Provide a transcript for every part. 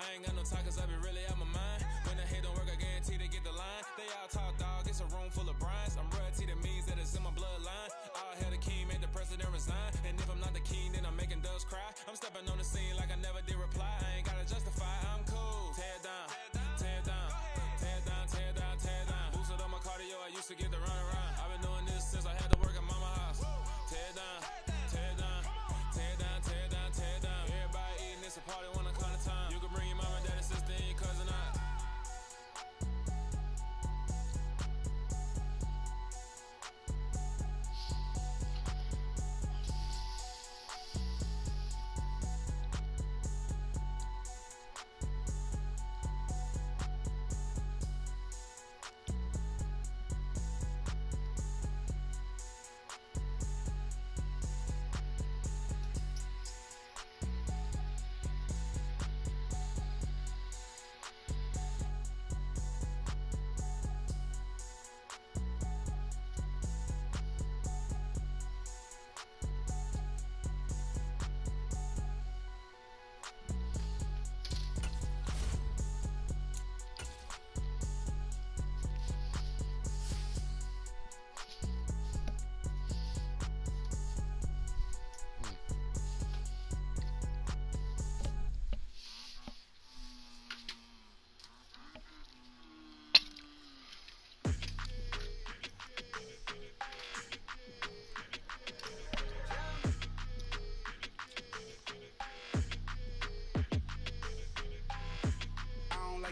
I ain't got no time cause I be really out my mind. When the hate don't work, I guarantee they get the line. They all talk dog, it's a room full of brines. I'm royalty, that means that it's in my bloodline. All hail the king, made the president resign. And if I'm not the king, then I'm making doves cry. I'm stepping on the scene like I never did reply. I ain't gotta justify, I'm cool. Tear down, tear down, tear down, tear down, tear down. Boosted on my cardio, I used to get the run around. I've been doing this since I had to work at mama house. Tear down, tear down, tear down, tear down, tear down. Everybody eating, it's a party when I come to time. You can bring your mama, daddy, sister, and your cousin out.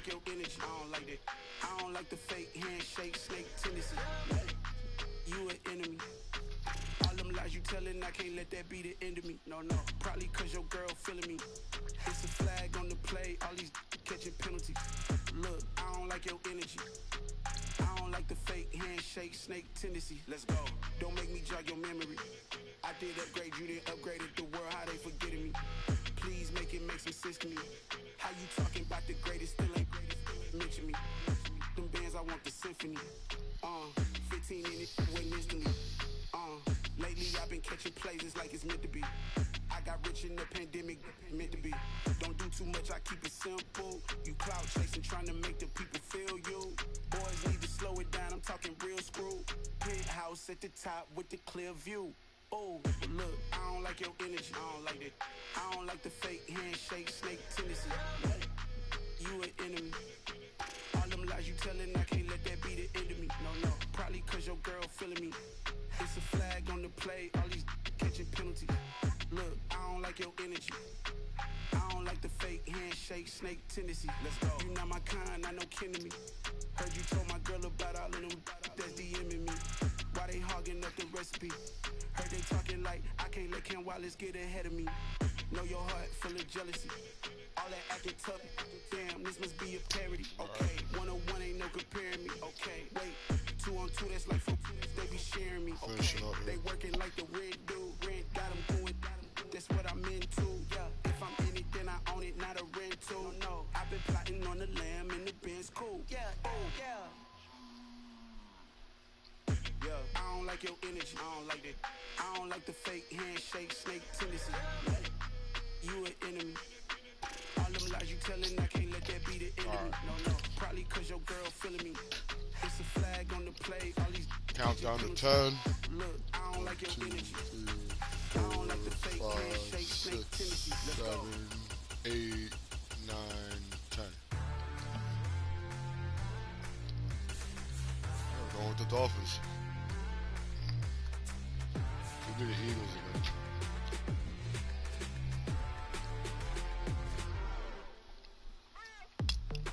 Your energy, I don't like that. I don't like the fake handshake, snake tendency. You an enemy. All them lies you telling, I can't let that be the end of me. No, probably cause your girl feeling me. It's a flag on the play, all these catching penalties. Look, I don't like your energy. I don't like the fake handshake, snake tendency. Let's go. Don't make me jog your memory. I did upgrade, you didn't upgrade it. The world, how they forgetting me. Please make it make some sense to me. How you talking about the greatest, still ain't greatest, mention me. Them bands, I want the symphony. 15 in it, went instantly. Lately I've been catching plays, it's like it's meant to be. I got rich in the pandemic, meant to be. Don't do too much, I keep it simple. You cloud chasing, trying to make the people feel you. Boys need to slow it down, I'm talking real screw. Penthouse at the top with the clear view. Oh, look, I don't like your energy, I don't like that. I don't like the fake handshake, snake tendency. You an enemy. All them lies you telling, I can't let that be the end of me. No, probably cause your girl feeling me. It's a flag on the play, all these catching penalties. Look, I don't like your energy. I don't like the fake handshake, snake tendency. Let's go. You not my kind, I know kin to me. Heard you told my girl about all of them that's DMing me. Why they hogging up the recipe? Heard they talking like I can't let Ken Wallace get ahead of me. Know your heart full of jealousy. All that acting tough, damn, this must be a parody. Okay, 1-on-1 ain't no comparing me. Okay, wait, 2-on-2, that's like 4, they be sharing me. Okay, they working like the rent dude. Rent got them going, that's what I'm into. Yeah, if I'm in it, then I own it, not a rental. No, I've been plotting on the lamb and the Benz cool. Yeah, oh, yeah. I don't like your energy, I don't like that. I don't like the fake handshake, snake tendency. You an enemy. All them lies you telling, I can't let that be the end of me. No, probably cause your girl feeling me. It's a flag on the play, all these countdown to 10. Look, I don't like your 2, energy. 3, I don't like the fake 4, 5, handshake, 6, snake tendency. 7, 8, 9, 10. We're going with the Dolphins. Give me the Eagles again.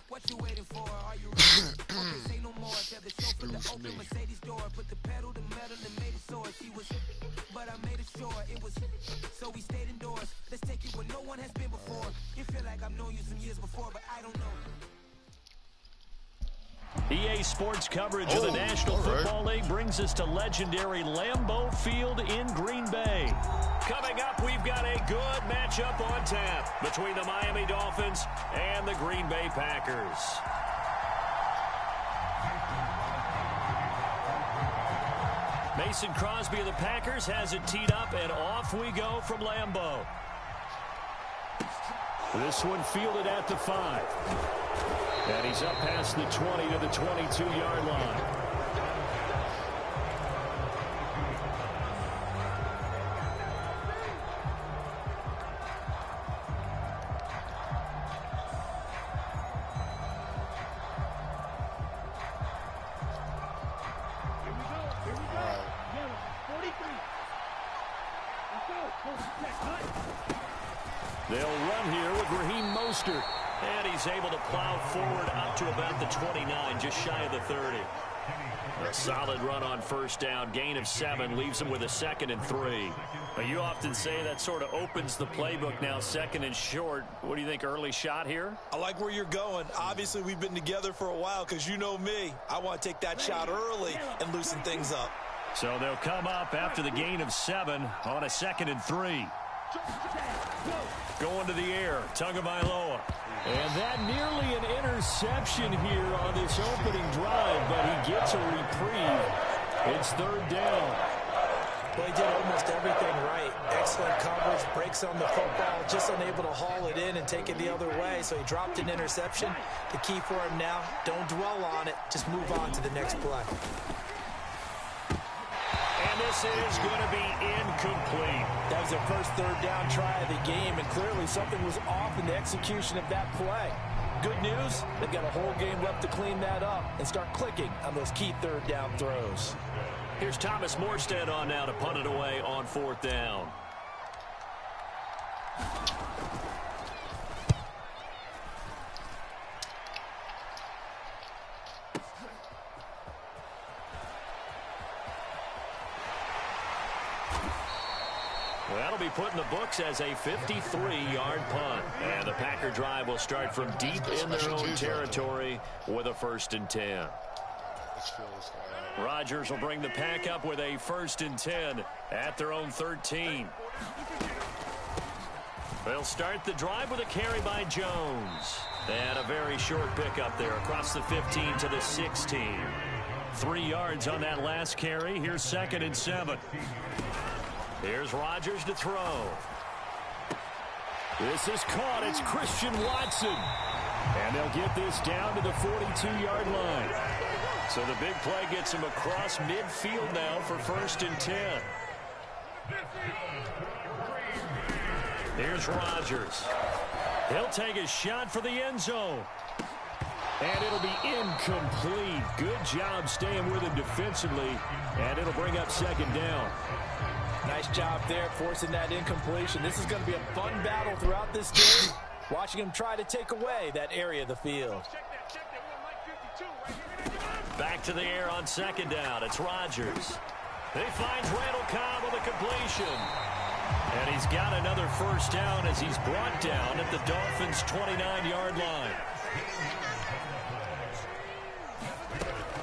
What you waiting for? Are you ready? Say no more. Tell the chauffeur to open Mercedes door. Put the pedal to metal and made it soar. She was, but I made it sure it was. So we stayed indoors. Let's take it where no one has been before. You feel like I've known you some years before, but I don't know. EA Sports coverage of the National Football League brings us to legendary Lambeau Field in Green Bay. Coming up, we've got a good matchup on tap between the Miami Dolphins and the Green Bay Packers. Mason Crosby of the Packers has it teed up, and off we go from Lambeau. This one fielded at the 5. And he's up past the 20 to the 22-yard line. They'll run here with Raheem Mostert. And he's able to plow forward up to about the 29, just shy of the 30. A solid run on first down. Gain of 7 leaves him with a 2nd and 3. Now, you often say that sort of opens the playbook now, 2nd and short. What do you think, early shot here? I like where you're going. Obviously, we've been together for a while because you know me. I want to take that shot early and loosen things up. So they'll come up after the gain of 7 on a 2nd and 3. Going to the air, Tagovailoa. And that nearly an interception here on this opening drive, but he gets a reprieve. It's 3rd down. Well, he did almost everything right. Excellent coverage, breaks on the football, just unable to haul it in and take it the other way, so he dropped an interception. The key for him now, don't dwell on it, just move on to the next play. And this is going to be incomplete. That was their first 3rd down try of the game, and clearly something was off in the execution of that play. Good news, they've got a whole game left to clean that up and start clicking on those key 3rd down throws. Here's Thomas Morstead on now to punt it away on 4th down. Well, that'll be put in the books as a 53-yard punt. And the Packer drive will start from deep in their own territory with a 1st and 10. Rodgers will bring the Pack up with a 1st and 10 at their own 13. They'll start the drive with a carry by Jones. And a very short pickup there across the 15 to the 16. 3 yards on that last carry. Here's 2nd and 7. Here's Rodgers to throw. This is caught. It's Christian Watson. And they'll get this down to the 42-yard line. So the big play gets him across midfield now for 1st and 10. Here's Rodgers. He'll take a shot for the end zone. And it'll be incomplete. Good job staying with him defensively. And it'll bring up 2nd down. Nice job there, forcing that incompletion. This is going to be a fun battle throughout this game. Watching him try to take away that area of the field. Back to the air on 2nd down. It's Rodgers. He finds Randall Cobb with a completion. And he's got another 1st down as he's brought down at the Dolphins' 29-yard line.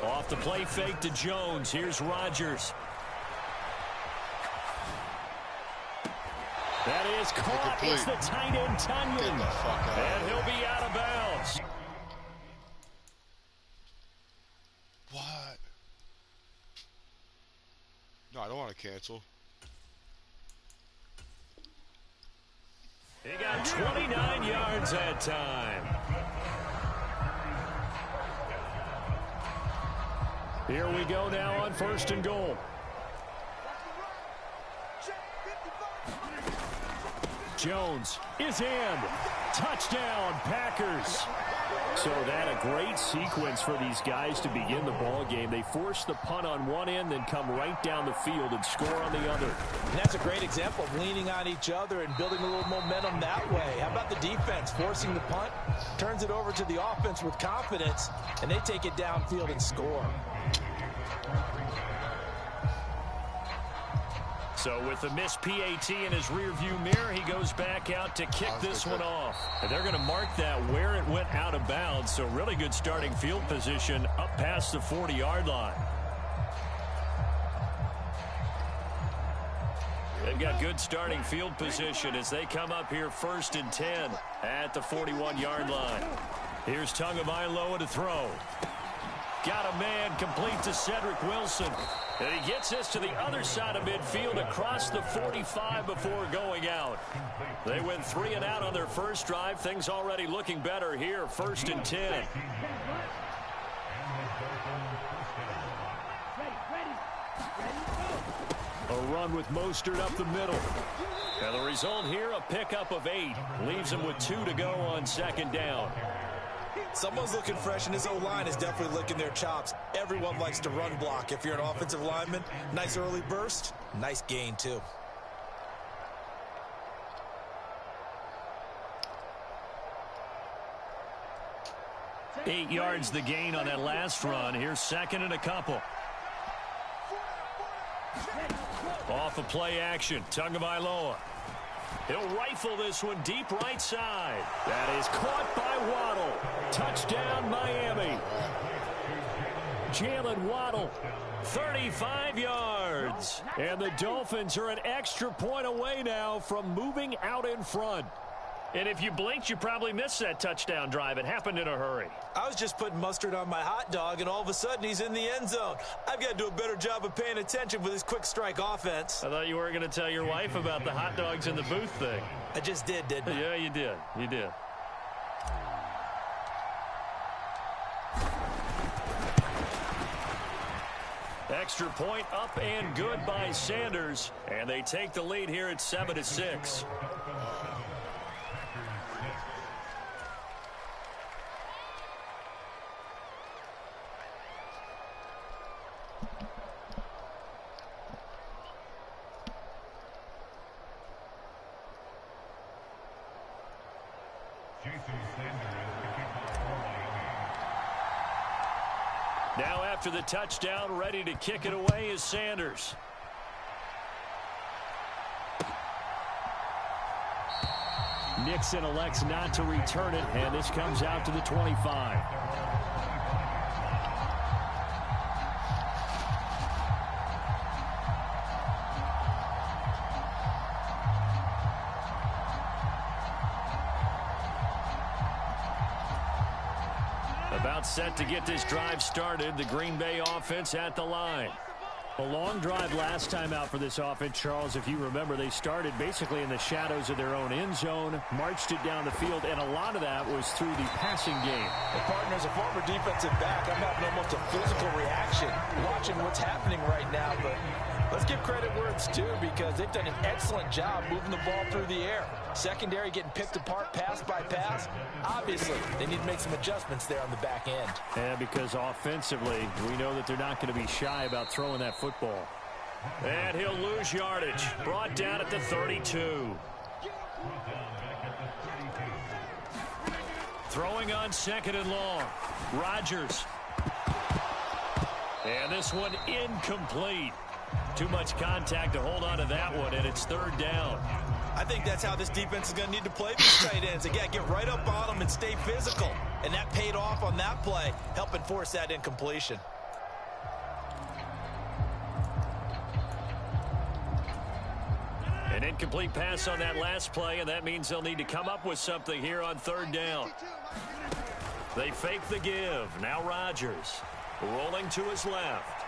Off the play fake to Jones. Here's Rodgers. That is caught. It's the tight end, Tunyon. And he'll be out of bounds. What? No, I don't want to cancel. He got 29 yards that time. Here we go now on 1st and goal. Jones is in. Touchdown, Packers. So that a great sequence for these guys to begin the ball game. They force the punt on one end, then come right down the field and score on the other. And that's a great example of leaning on each other and building a little momentum that way. How about the defense forcing the punt, turns it over to the offense with confidence, and they take it downfield and score. So with the missed PAT in his rearview mirror, he goes back out to kick this one off. And they're going to mark that where it went out of bounds. So really good starting field position up past the 40-yard line. They've got good starting field position as they come up here 1st and 10 at the 41-yard line. Here's Tagovailoa to throw. Got a man complete to Cedric Wilson. And he gets this to the other side of midfield across the 45 before going out. They went 3 and out on their first drive. Things already looking better here. 1st and 10. A run with Mostert up the middle. And the result here, a pickup of 8. Leaves him with 2 to go on 2nd down. Someone's looking fresh, and his O-line is definitely licking their chops. Everyone likes to run block. If you're an offensive lineman, nice early burst, nice gain too. Eight yards the gain on that last run. Here's 2nd and a couple. Off of play action, Tagovailoa. He'll rifle this one deep right side. That is caught by Waddle. Touchdown, Miami. Jalen Waddle, 35 yards. And the Dolphins are an extra point away now from moving out in front. And if you blinked, you probably missed that touchdown drive. It happened in a hurry. I was just putting mustard on my hot dog, and all of a sudden he's in the end zone. I've got to do a better job of paying attention with this quick strike offense. I thought you were going to tell your wife about the hot dogs in the booth thing. I just did, didn't I? Yeah, you did. You did. Extra point up and good by Sanders. And they take the lead here at 7-6. Now after the touchdown, ready to kick it away is Sanders. Nixon elects not to return it, and this comes out to the 25. About set to get this drive started. The Green Bay offense at the line. A long drive last time out for this offense, Charles. If you remember, they started basically in the shadows of their own end zone, marched it down the field, and a lot of that was through the passing game. The partner, as a former defensive back, I'm having almost a physical reaction watching what's happening right now. But let's give credit where it's due, because they've done an excellent job moving the ball through the air. Secondary getting picked apart pass by pass. Obviously, they need to make some adjustments there on the back end. And because offensively, we know that they're not going to be shy about throwing that football. And he'll lose yardage. Brought down at the 32. Throwing on 2nd and long. Rodgers. And this one incomplete. Too much contact to hold on to that one, and it's 3rd down. I think that's how this defense is going to need to play these tight ends. Again, get right up on them and stay physical. And that paid off on that play, helping force that incompletion. An incomplete pass on that last play, and that means they'll need to come up with something here on 3rd down. They fake the give. Now Rodgers rolling to his left.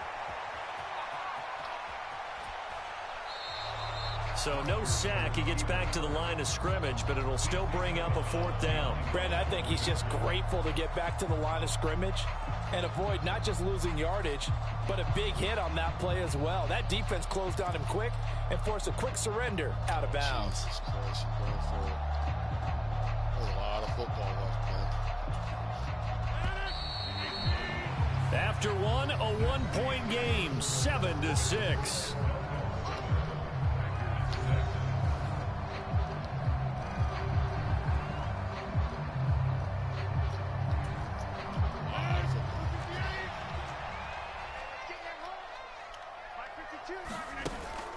So no sack. He gets back to the line of scrimmage, but it'll still bring up a 4th down. Brandon, I think he's just grateful to get back to the line of scrimmage and avoid not just losing yardage, but a big hit on that play as well. That defense closed on him quick and forced a quick surrender out of bounds. Jesus Christ, you're going for it. There's a lot of football left, man. After one, a 1-point game, 7-6.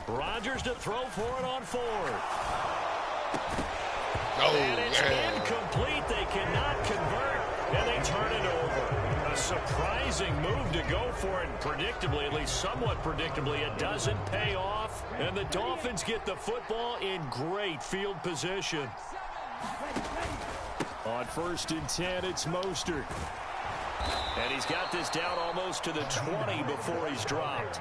Rodgers to throw for it on 4th. And it's incomplete. They cannot convert, and they turn it over. A surprising move to go for it. Predictably, at least somewhat predictably, it doesn't pay off. And the Dolphins get the football in great field position. On 1st and 10, it's Mostert. And he's got this down almost to the 20 before he's dropped.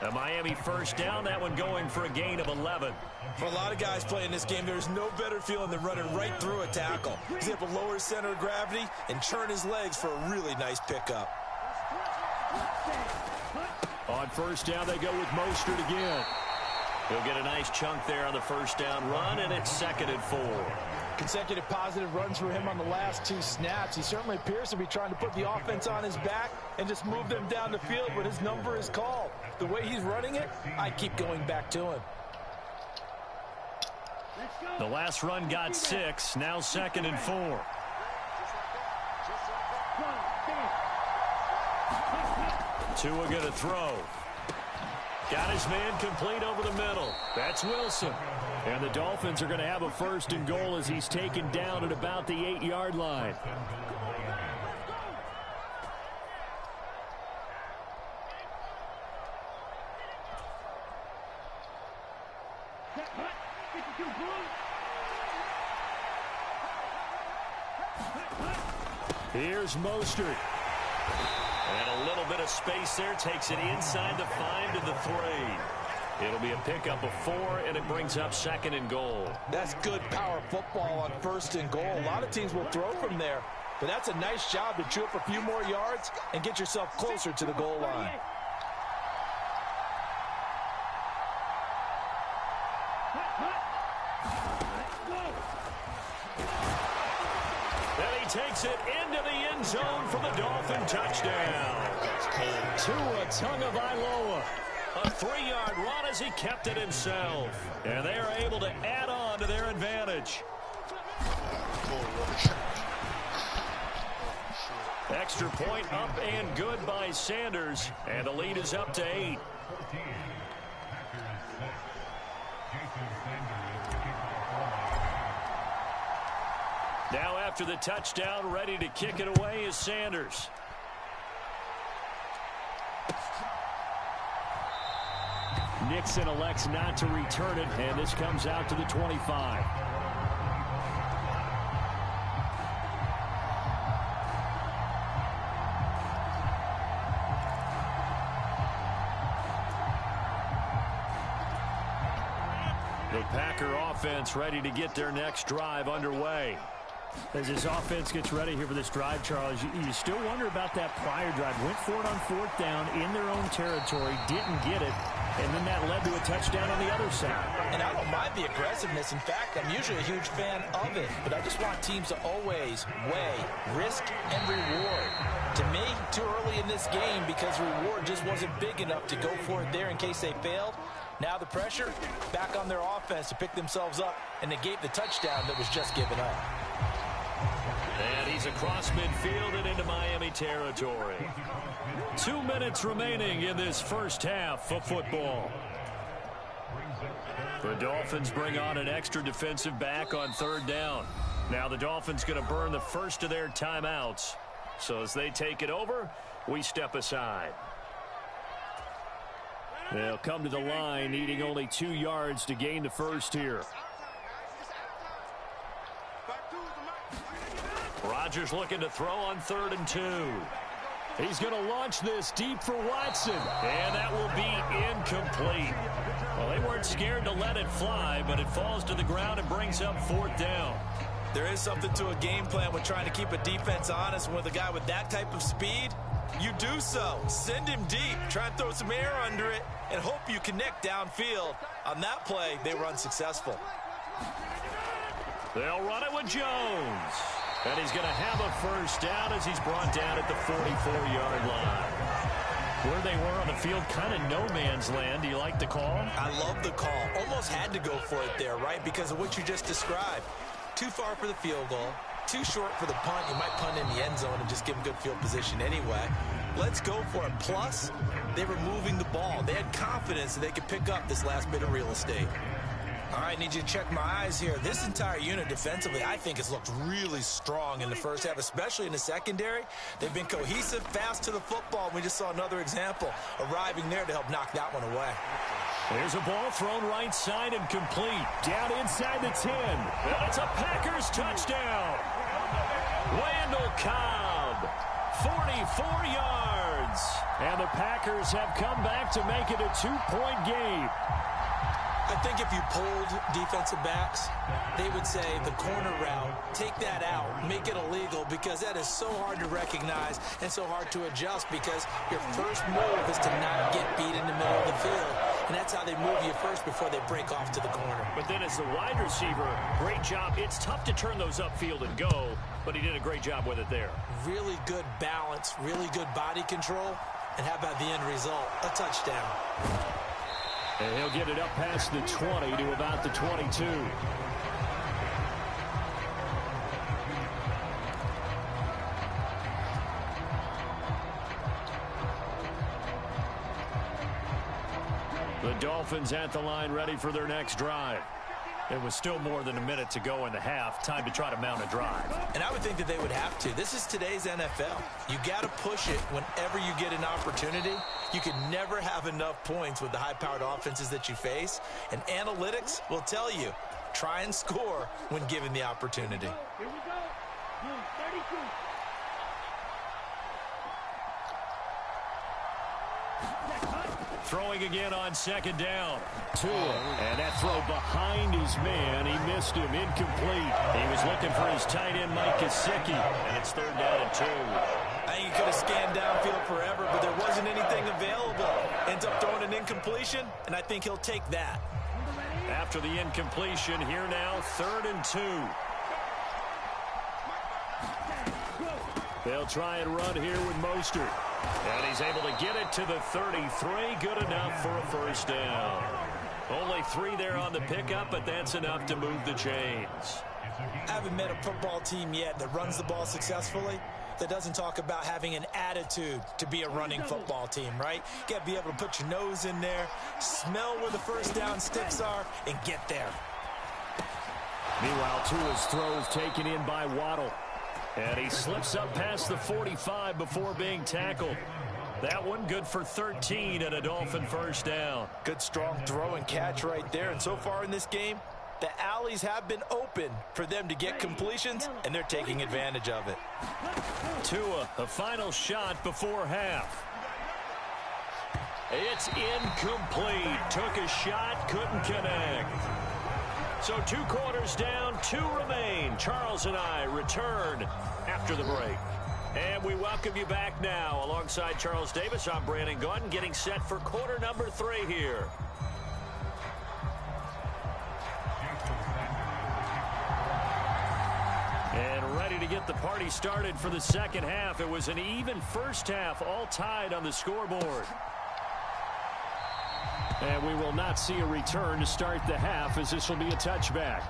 A Miami first down, that one going for a gain of 11. For a lot of guys playing this game, there's no better feeling than running right through a tackle. He's able to lower his center of gravity and turn his legs for a really nice pickup. On first down, they go with Mostert again. He'll get a nice chunk there on the first down run, and it's 2nd and 4. Consecutive positive runs for him on the last 2 snaps. He certainly appears to be trying to put the offense on his back and just move them down the field when his number is called. The way he's running it, I keep going back to him. The last run got 6, now 2nd and 4. Tua going to throw. Got his man complete over the middle. That's Wilson. And the Dolphins are going to have a 1st and goal as he's taken down at about the 8-yard line. Here's Mostert. And a little bit of space there. Takes it inside the 5 to the 3. It'll be a pickup of 4, and it brings up 2nd and goal. That's good power football on 1st and goal. A lot of teams will throw from there, but that's a nice job to chew up a few more yards and get yourself closer to the goal line. Then he takes it into the end zone for the Dolphin touchdown. Tua Tagovailoa. A 3-yard run as he kept it himself. And they are able to add on to their advantage. Extra point up and good by Sanders. And the lead is up to 8. Now after the touchdown, ready to kick it away is Sanders. Nixon elects not to return it, and this comes out to the 25. The Packer offense ready to get their next drive underway. As this offense gets ready here for this drive, Charles, you still wonder about that prior drive. Went for it on 4th down in their own territory, didn't get it, and then that led to a touchdown on the other side. And I don't mind the aggressiveness. In fact, I'm usually a huge fan of it, but I just want teams to always weigh risk and reward. To me, too early in this game because reward just wasn't big enough to go for it there in case they failed. Now the pressure back on their offense to pick themselves up and negate the touchdown that was just given up. And he's across midfield and into Miami territory. 2 minutes remaining in this first half of football. The Dolphins bring on an extra defensive back on 3rd down. Now the Dolphins going to burn the first of their timeouts. So as they take it over, we step aside. They'll come to the line, needing only 2 yards to gain the first here. Rodgers looking to throw on 3rd and 2. He's going to launch this deep for Watson, and that will be incomplete. Well, they weren't scared to let it fly, but it falls to the ground and brings up 4th down. There is something to a game plan with trying to keep a defense honest. With a guy with that type of speed, you do so. Send him deep, try and throw some air under it, and hope you connect downfield. On that play, they were unsuccessful. They'll run it with Jones. And he's going to have a first down as he's brought down at the 44-yard line. Where they were on the field, kind of no man's land. Do you like the call? I love the call. Almost had to go for it there, right? Because of what you just described. Too far for the field goal. Too short for the punt. You might punt in the end zone and just give them good field position anyway. Let's go for it. Plus, they were moving the ball. They had confidence that they could pick up this last bit of real estate. All right, need you to check my eyes here. This entire unit defensively, I think, has looked really strong in the first half, especially in the secondary. They've been cohesive, fast to the football. We just saw another example arriving there to help knock that one away. There's a ball thrown right side and complete. Down inside the 10. And it's a Packers touchdown. Randall Cobb 44 yards. And the Packers have come back to make it a 2-point game. I think if you polled defensive backs, they would say the corner route, take that out, make it illegal, because that is so hard to recognize and so hard to adjust, because your first move is to not get beat in the middle of the field. And that's how they move you first before they break off to the corner. But then as the wide receiver, great job. It's tough to turn those upfield and go, but he did a great job with it there. Really good balance, really good body control. And how about the end result? A touchdown. And he'll get it up past the 20 to about the 22. The Dolphins at the line ready for their next drive. There was still more than a minute to go in the half. Time to try to mount a drive. And I would think that they would have to. This is today's NFL. You got to push it whenever you get an opportunity. You can never have enough points with the high-powered offenses that you face. And analytics will tell you, try and score when given the opportunity. Here we go. 32. Throwing again on second down. Tua, and that throw behind his man. He missed him, incomplete. He was looking for his tight end, Mike Gesicki, and it's 3rd down and 2. I think he could have scanned downfield forever, but there wasn't anything available. Ends up throwing an incompletion, and I think he'll take that. After the incompletion, here now, 3rd and 2. They'll try and run here with Mostert. And he's able to get it to the 33. Good enough for a first down. Only 3 there on the pickup, but that's enough to move the chains. I haven't met a football team yet that runs the ball successfully that doesn't talk about having an attitude to be a running football team, right? You got to be able to put your nose in there, smell where the first down sticks are, and get there. Meanwhile, Tua's throw is taken in by Waddle. And he slips up past the 45 before being tackled. That one good for 13 and a Dolphin first down. Good strong throw and catch right there. And so far in this game, the alleys have been open for them to get completions, and they're taking advantage of it. Tua, the final shot before half. It's incomplete. Took a shot, couldn't connect. So 2 quarters down, 2 remain. Charles and I return after the break. And we welcome you back now. Alongside Charles Davis, I'm Brandon Gaudin, getting set for quarter number 3 here. And ready to get the party started for the second half. It was an even first half, all tied on the scoreboard. And we will not see a return to start the half, as this will be a touchback.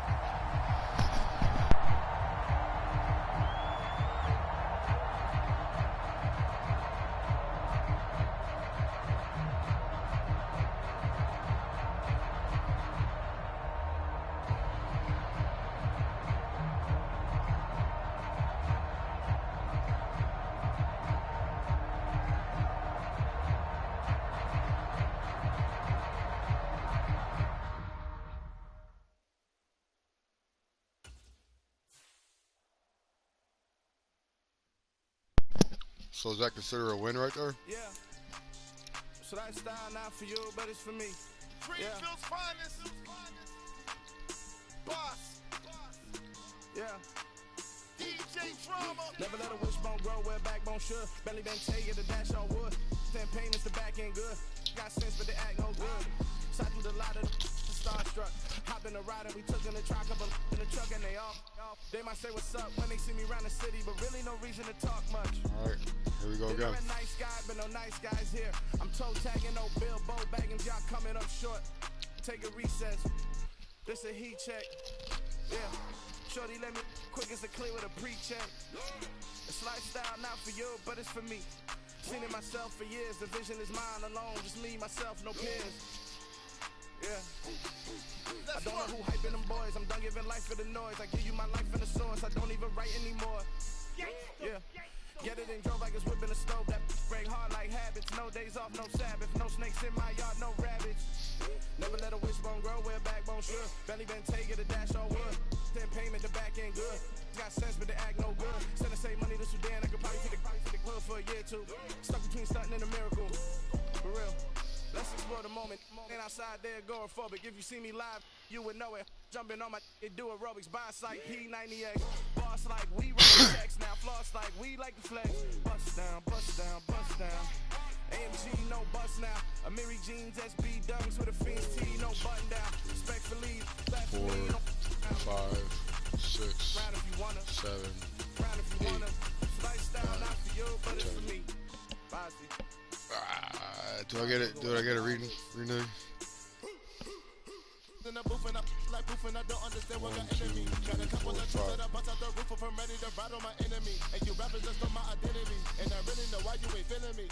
So is that considered a win right there? Yeah. So that style not for you, but it's for me. Greenfield's finest. Boss. Yeah. DJ Drama. Never let a wishbone grow where backbone should. Belly been take it, the dash on wood. 10 payments, the back end good. Got sense, but the act no good. Side through the lot of the starstruck. Hop in the ride and we took in the truck, couple in the truck and they off. They might say what's up when they see me around the city, but really no reason to talk much. All right, here we go again. You're a nice guy, but no nice guys here. I'm toe tagging, no bill, bow bagging, y'all coming up short. Take a recess. This a heat check. Yeah. Shorty, let me quick as a clear with a pre-check. It's lifestyle not for you, but it's for me. Seen it myself for years. The vision is mine alone. Just me, myself, no peers. Yeah. I don't know who hyping them boys. I'm done giving life for the noise. I give you my life in the source. I don't even write anymore. Yeah. Get it and drove like it's whipping a stove. That break hard like habits. No days off, no Sabbath. No snakes in my yard, no rabbits. Never let a wishbone grow where backbone should. Belly been take it, a dash on wood. 10 payment, the back end good. Got sense, but the act no good. Send the same money to Sudan. I could probably take the club for too. Stuck between stunting and a miracle. For real. Let's explore the moment. Ain't outside there agoraphobic. If you see me live, you would know it. Jumping on my do aerobics. Bias like P98. Boss like we write checks now. Floss like we like the flex. Bust down, bust down, bust down. AMG, no bust now. Amiri jeans, SB dummies with a Fiends T, no button down. Respectfully, 4, 5, 6, 7, 8, 9, 10. Do I get it? Do I get a reading? Renew? In the booth and I like proof and I don't understand what got enemy. Got a couple of tricks that I bust out the roof if I'm ready to ride on my enemy. And you rappers just on my identity. And I really know why you ain't feeling me.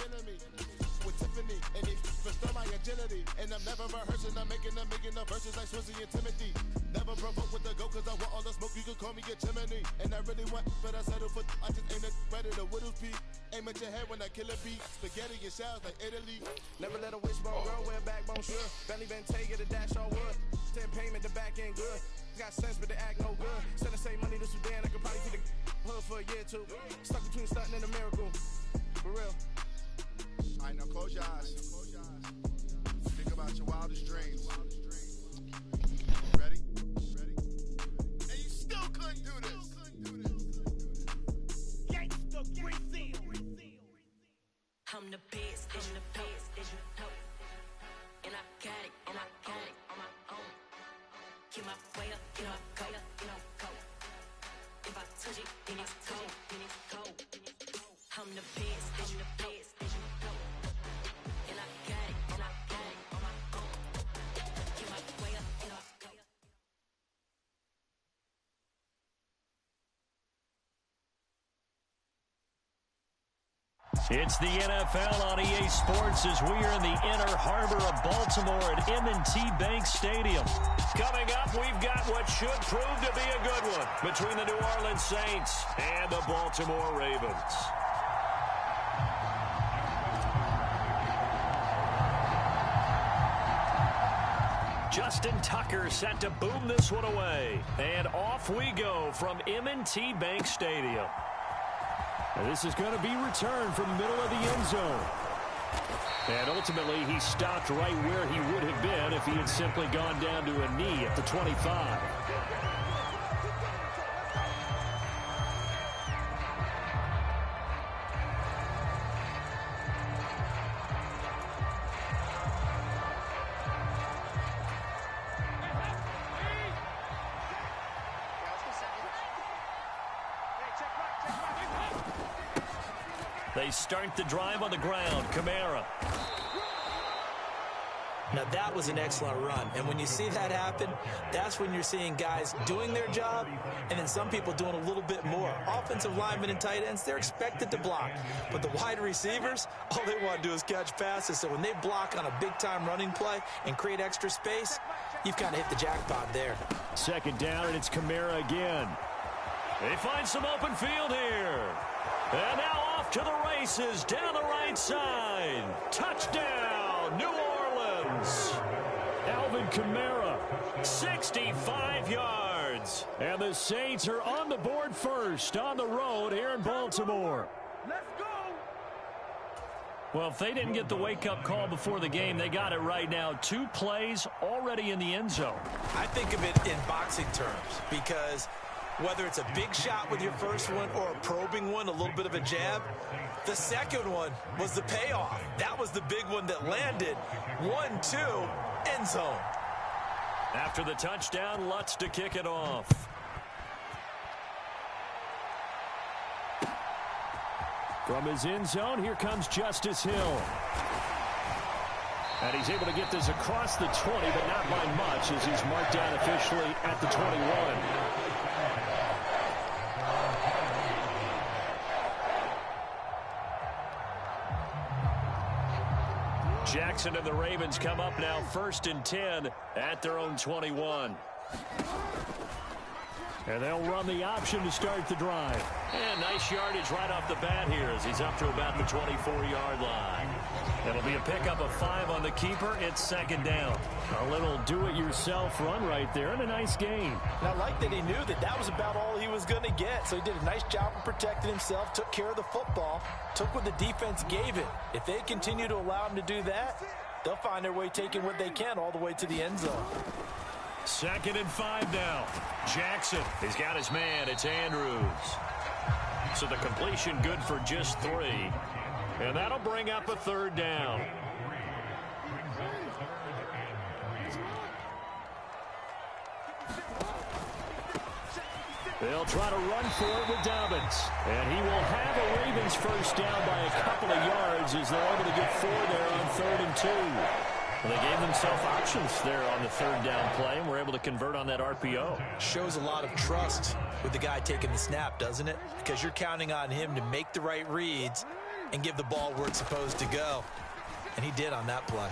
With Tiffany and they restore my agility. And I'm never rehearsing, I'm making no verses like Swizzy and Timothy. Never provoke with the go cause I want all the smoke, you can call me a chimney. And I really want, but I settle for, I just aim it ready to whittles pea. Aim at your head when I kill a beat. Spaghetti and shells like Italy. Never let a wishbone grow where a backbone should. Belly been take it a dash on wood. 10 payment, the back ain't good. Got sense, but the act no good. Instead of say money to Sudan, I could probably feed the hood for a year or two. Stuck between stunting and a miracle. For real. Alright, now close your eyes. Think about your wildest dreams. Ready? And you still couldn't do this. Gangsta Brazil. I'm the best, I'm the best, as you know. And I got it, and I got it on my own. Get my way up, get my go, go. If I touch it, then it's cold, then it's cold. I'm the best, I'm the best, as you know. And I got it, and I got it on my own. Get my way up, get my go. It's the NFL on EA Sports as we are in the inner harbor of Baltimore at M&T Bank Stadium. Coming up, we've got what should prove to be a good one between the New Orleans Saints and the Baltimore Ravens. Justin Tucker set to boom this one away. And off we go from M&T Bank Stadium. And this is going to be returned from the middle of the end zone. And ultimately, he stopped right where he would have been if he had simply gone down to a knee at the 25. They start the drive on the ground. Kamara. Now, that was an excellent run. And when you see that happen, that's when you're seeing guys doing their job and then some people doing a little bit more. Offensive linemen and tight ends, they're expected to block. But the wide receivers, all they want to do is catch passes. So when they block on a big-time running play and create extra space, you've kind of hit the jackpot there. Second down, and it's Kamara again. They find some open field here. And now off to the races down the right side. Touchdown, New Orleans. Alvin Kamara, 65 yards. And the Saints are on the board first on the road here in Baltimore. Let's go. Well, if they didn't get the wake-up call before the game, they got it right now. 2 plays already in the end zone. I think of it in boxing terms because whether it's a big shot with your first one or a probing one, a little bit of a jab, the second one was the payoff. That was the big one that landed. 1-2, end zone. After the touchdown, Lutz to kick it off. From his end zone, here comes Justice Hill. And he's able to get this across the 20, but not by much as he's marked down officially at the 21. Jackson and the Ravens come up now 1st and 10 at their own 21. And they'll run the option to start the drive. And nice yardage right off the bat here as he's up to about the 24-yard line. It'll be a pickup of 5 on the keeper. It's second down. A little do-it-yourself run right there and a nice gain. And I like that he knew that that was about all he was going to get. So he did a nice job of protecting himself, took care of the football, took what the defense gave him. If they continue to allow him to do that, they'll find their way taking what they can all the way to the end zone. Second and 5 now. Jackson, he's got his man. It's Andrews. So the completion good for just 3. And that'll bring up a third down. They'll try to run for it with Dobbins. And he will have a Ravens first down by a couple of yards as they're able to get 4 there on 3rd and 2. Well, they gave themselves options there on the third down play and were able to convert on that RPO. Shows a lot of trust with the guy taking the snap, doesn't it? Because you're counting on him to make the right reads and give the ball where it's supposed to go. And he did on that play.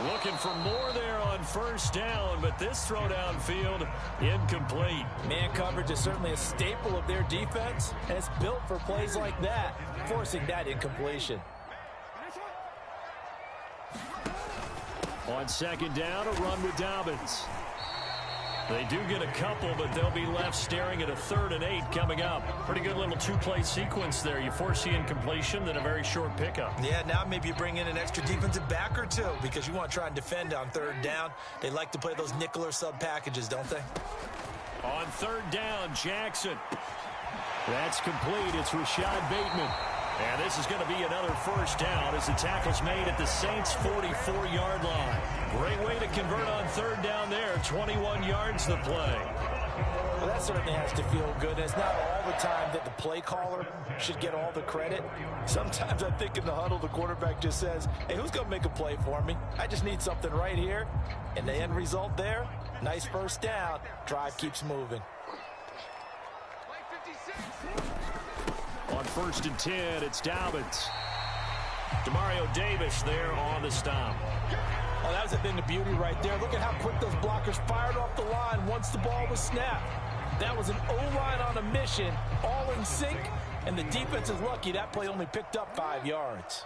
Looking for more there on first down, but this throw downfield incomplete. Man coverage is certainly a staple of their defense, and it's built for plays like that, forcing that incompletion. On second down, a run with Dobbins. They do get a couple, but they'll be left staring at a 3rd and 8 coming up. Pretty good little 2-play sequence there. You force the incompletion, then a very short pickup. Yeah, now maybe you bring in an extra defensive back or 2 because you want to try and defend on 3rd down. They like to play those nickel or sub packages, don't they? On 3rd down, Jackson. That's complete. It's Rashad Bateman. And this is going to be another first down as the tackle's made at the Saints' 44-yard line. Great way to convert on 3rd down there. 21 yards the play. Well, that certainly has to feel good. It's not all the time that the play caller should get all the credit. Sometimes I think in the huddle, the quarterback just says, hey, who's going to make a play for me? I just need something right here. And the end result there, nice first down. Drive keeps moving. On 1st and 10, it's Dobbins. Demario Davis there on the stop. Oh, that was a thing of beauty right there. Look at how quick those blockers fired off the line once the ball was snapped. That was an O-line on a mission, all in sync, and the defense is lucky that play only picked up 5 yards.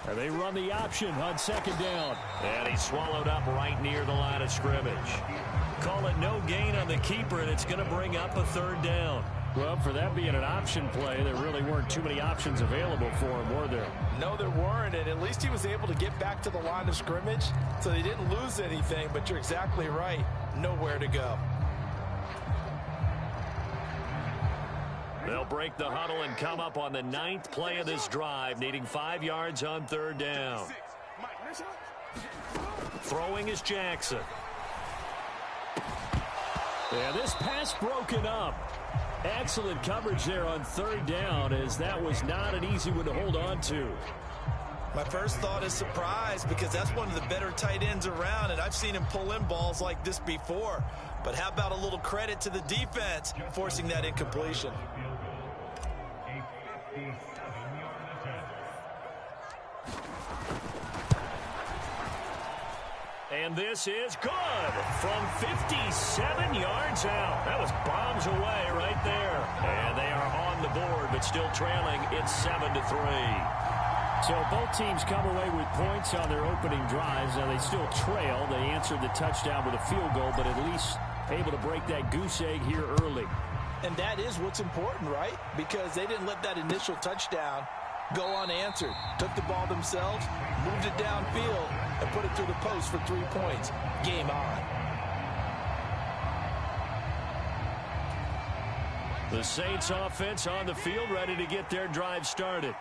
And they run the option on 2nd down. And he's swallowed up right near the line of scrimmage. Call it no gain on the keeper, and it's going to bring up a 3rd down. Well, for that being an option play, there really weren't too many options available for him, were there? No, there weren't, and at least he was able to get back to the line of scrimmage, so they didn't lose anything, but you're exactly right. Nowhere to go. They'll break the huddle and come up on the 9th play of this drive, needing 5 yards on 3rd down. Throwing is Jackson. Yeah, this pass broken up. Excellent coverage there on 3rd down, as that was not an easy one to hold on to. My first thought is surprise, because that's one of the better tight ends around, and I've seen him pull in balls like this before. But how about a little credit to the defense forcing that incompletion? And this is good from 57 yards out. That was bombs away right there. And they are on the board, but still trailing. It's 7-3. So both teams come away with points on their opening drives. Now they still trail. They answered the touchdown with a field goal, but at least able to break that goose egg here early. And that is what's important, right? Because they didn't let that initial touchdown go unanswered. Took the ball themselves, moved it downfield, and put it through the post for 3 points. Game on. The Saints offense on the field, ready to get their drive started.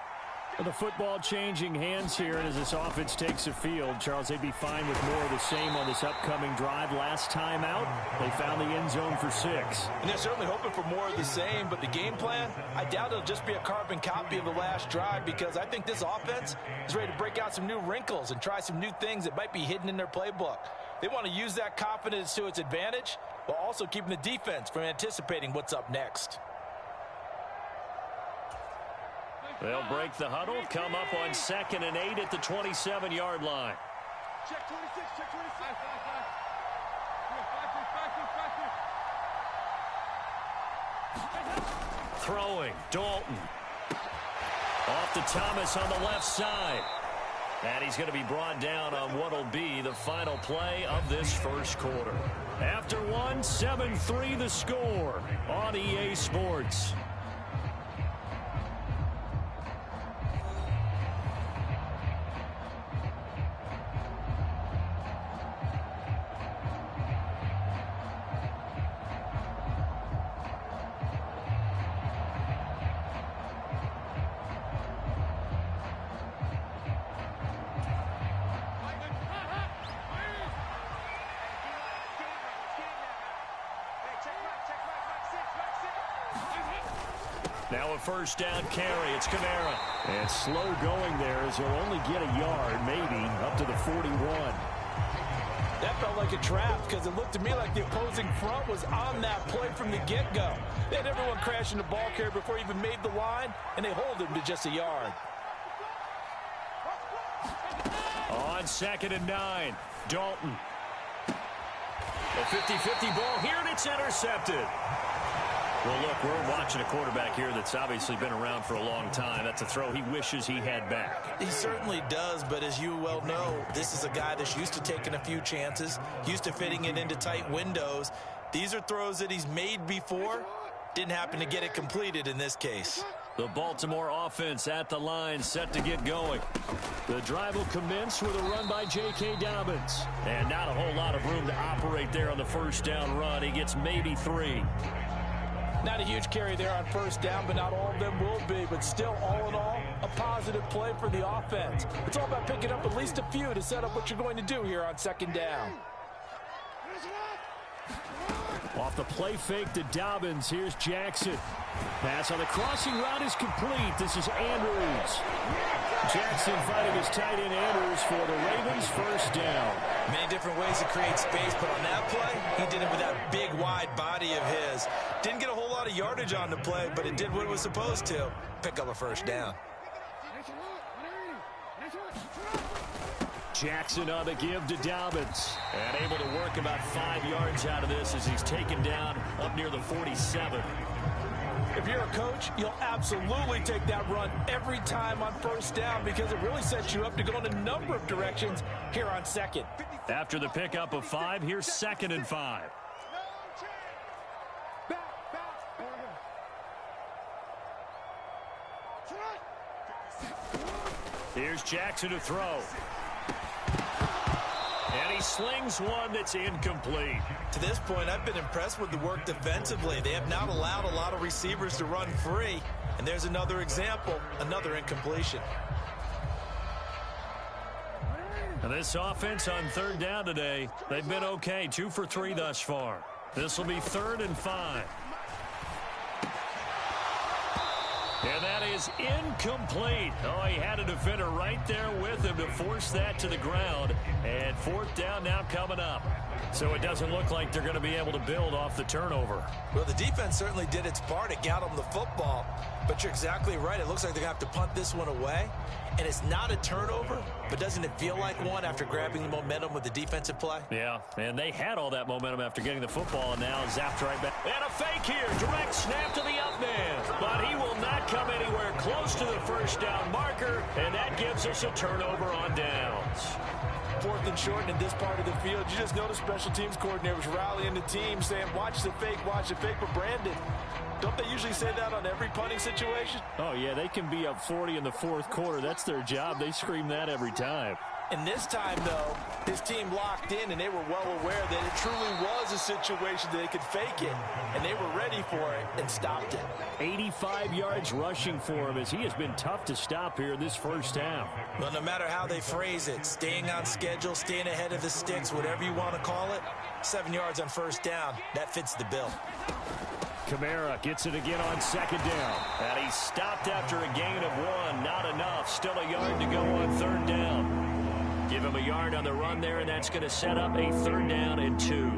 The football changing hands here, and as this offense takes the field, Charles, they'd be fine with more of the same on this upcoming drive. Last time out, they found the end zone for 6. And they're certainly hoping for more of the same, but the game plan, I doubt it'll just be a carbon copy of the last drive, because I think this offense is ready to break out some new wrinkles and try some new things that might be hidden in their playbook. They want to use that confidence to its advantage, while also keeping the defense from anticipating what's up next. They'll break the huddle, come up on 2nd and 8 at the 27-yard line. Check 26, check 26. Throwing, Dalton. Off to Thomas on the left side. And he's going to be brought down on what will be the final play of this first quarter. After one, 7-3 the score on EA Sports. Now a first down carry. It's Kamara. And slow going there as he'll only get a yard, maybe, up to the 41. That felt like a trap because it looked to me like the opposing front was on that play from the get-go. They had everyone crashing the ball carrier before he even made the line, and they hold him to just a yard. On 2nd and 9, Dalton. A 50-50 ball here, and it's intercepted. Well, look, we're watching a quarterback here that's obviously been around for a long time. That's a throw he wishes he had back. He certainly does, but as you well know, this is a guy that's used to taking a few chances, used to fitting it into tight windows. These are throws that he's made before. Didn't happen to get it completed in this case. The Baltimore offense at the line, set to get going. The drive will commence with a run by J.K. Dobbins. And not a whole lot of room to operate there on the first down run. He gets maybe 3. Not a huge carry there on first down, but not all of them will be. But still, all in all, a positive play for the offense. It's all about picking up at least a few to set up what you're going to do here on 2nd down. Off the play fake to Dobbins. Here's Jackson. Pass on the crossing route is complete. This is Andrews. Jackson finding his tight end Andrews for the Ravens' first down. Many different ways to create space, but on that play, he did it with that big, wide body of his. Didn't get a whole lot of yardage on the play, but it did what it was supposed to. Pick up a first down. Jackson on the give to Dobbins. And able to work about 5 yards out of this as he's taken down up near the 47. If you're a coach, you'll absolutely take that run every time on first down because it really sets you up to go in a number of directions here on 2nd. After the pickup of 5, here's 2nd and 5. Here's Jackson to throw. And he slings one that's incomplete. To this point, I've been impressed with the work defensively. They have not allowed a lot of receivers to run free. And there's another example, another incompletion. And this offense on 3rd down today, they've been okay, 2 for 3 thus far. This will be 3rd and 5. And that is incomplete. Oh, he had a defender right there with him to force that to the ground. And 4th down now coming up. So it doesn't look like they're going to be able to build off the turnover. Well, the defense certainly did its part. It got them the football. But you're exactly right. It looks like they're going to have to punt this one away. And it's not a turnover, but doesn't it feel like one after grabbing the momentum with the defensive play? Yeah, and they had all that momentum after getting the football, and now zapped right back. And a fake here. Direct snap to the up man. But he will not come anywhere close to the first down marker, and that gives us a turnover on downs. 4th and short, and in this part of the field, you just notice special teams coordinators rallying the team, saying, watch the fake for Brandon. Don't they usually say that on every punting situation? Oh, yeah, they can be up 40 in the 4th quarter. That's their job. They scream that every time. And this time, though, this team locked in, and they were well aware that it truly was a situation that they could fake it, and they were ready for it and stopped it. 85 yards rushing for him as he has been tough to stop here in this first half. Well, no matter how they phrase it, staying on schedule, staying ahead of the sticks, whatever you want to call it, 7 yards on first down, that fits the bill. Kamara gets it again on 2nd down. And he stopped after a gain of 1. Not enough. Still a yard to go on 3rd down. Give him a yard on the run there, and that's going to set up a 3rd down and 2.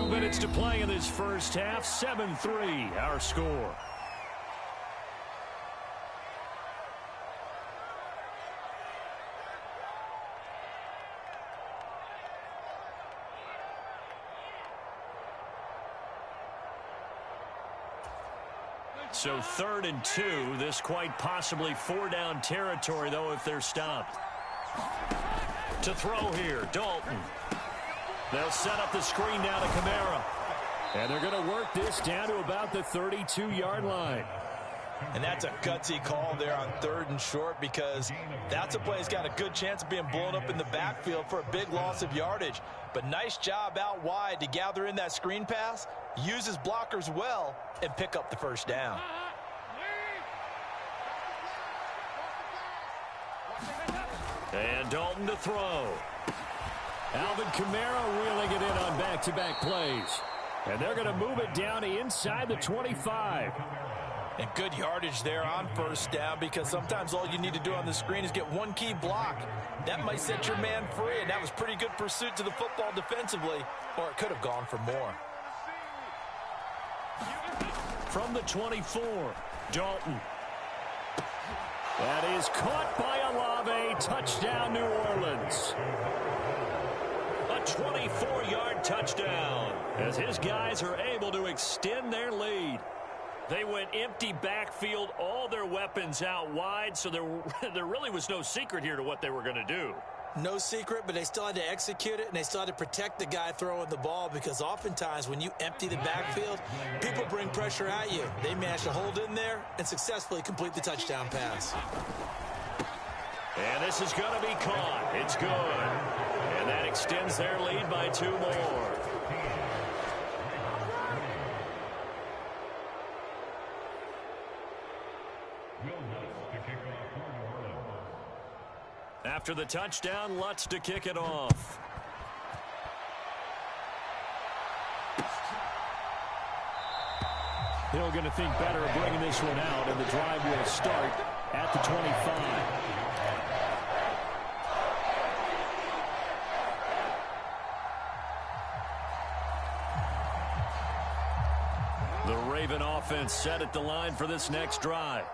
2 minutes to play in this first half. 7-3 our score. So 3rd and 2. This quite possibly 4-down territory, though, if they're stopped. To throw here, Dalton. They'll set up the screen down to Kamara. And they're going to work this down to about the 32-yard line. And that's a gutsy call there on 3rd and short, because that's a play that's got a good chance of being blown up in the backfield for a big loss of yardage. But nice job out wide to gather in that screen pass, use his blockers well, and pick up the first down. And Dalton to throw. Alvin Kamara reeling it in on back-to-back plays. And they're going to move it down inside the 25. And good yardage there on first down, because sometimes all you need to do on the screen is get one key block. That might set your man free, and that was pretty good pursuit to the football defensively, or it could have gone for more. From the 24, Dalton. That is caught by Olave. Touchdown, New Orleans. A 24-yard touchdown as his guys are able to extend their lead. They went empty backfield, all their weapons out wide, so there really was no secret here to what they were going to do. No secret, but they still had to execute it, and they still had to protect the guy throwing the ball, because oftentimes when you empty the backfield, people bring pressure at you. They managed to hold in there and successfully complete the touchdown pass. And this is going to be caught. It's good. And that extends their lead by 2 more. After the touchdown, Lutz to kick it off. Hill going to think better of bringing this one out, and the drive will start at the 25. The Raven offense set at the line for this next drive.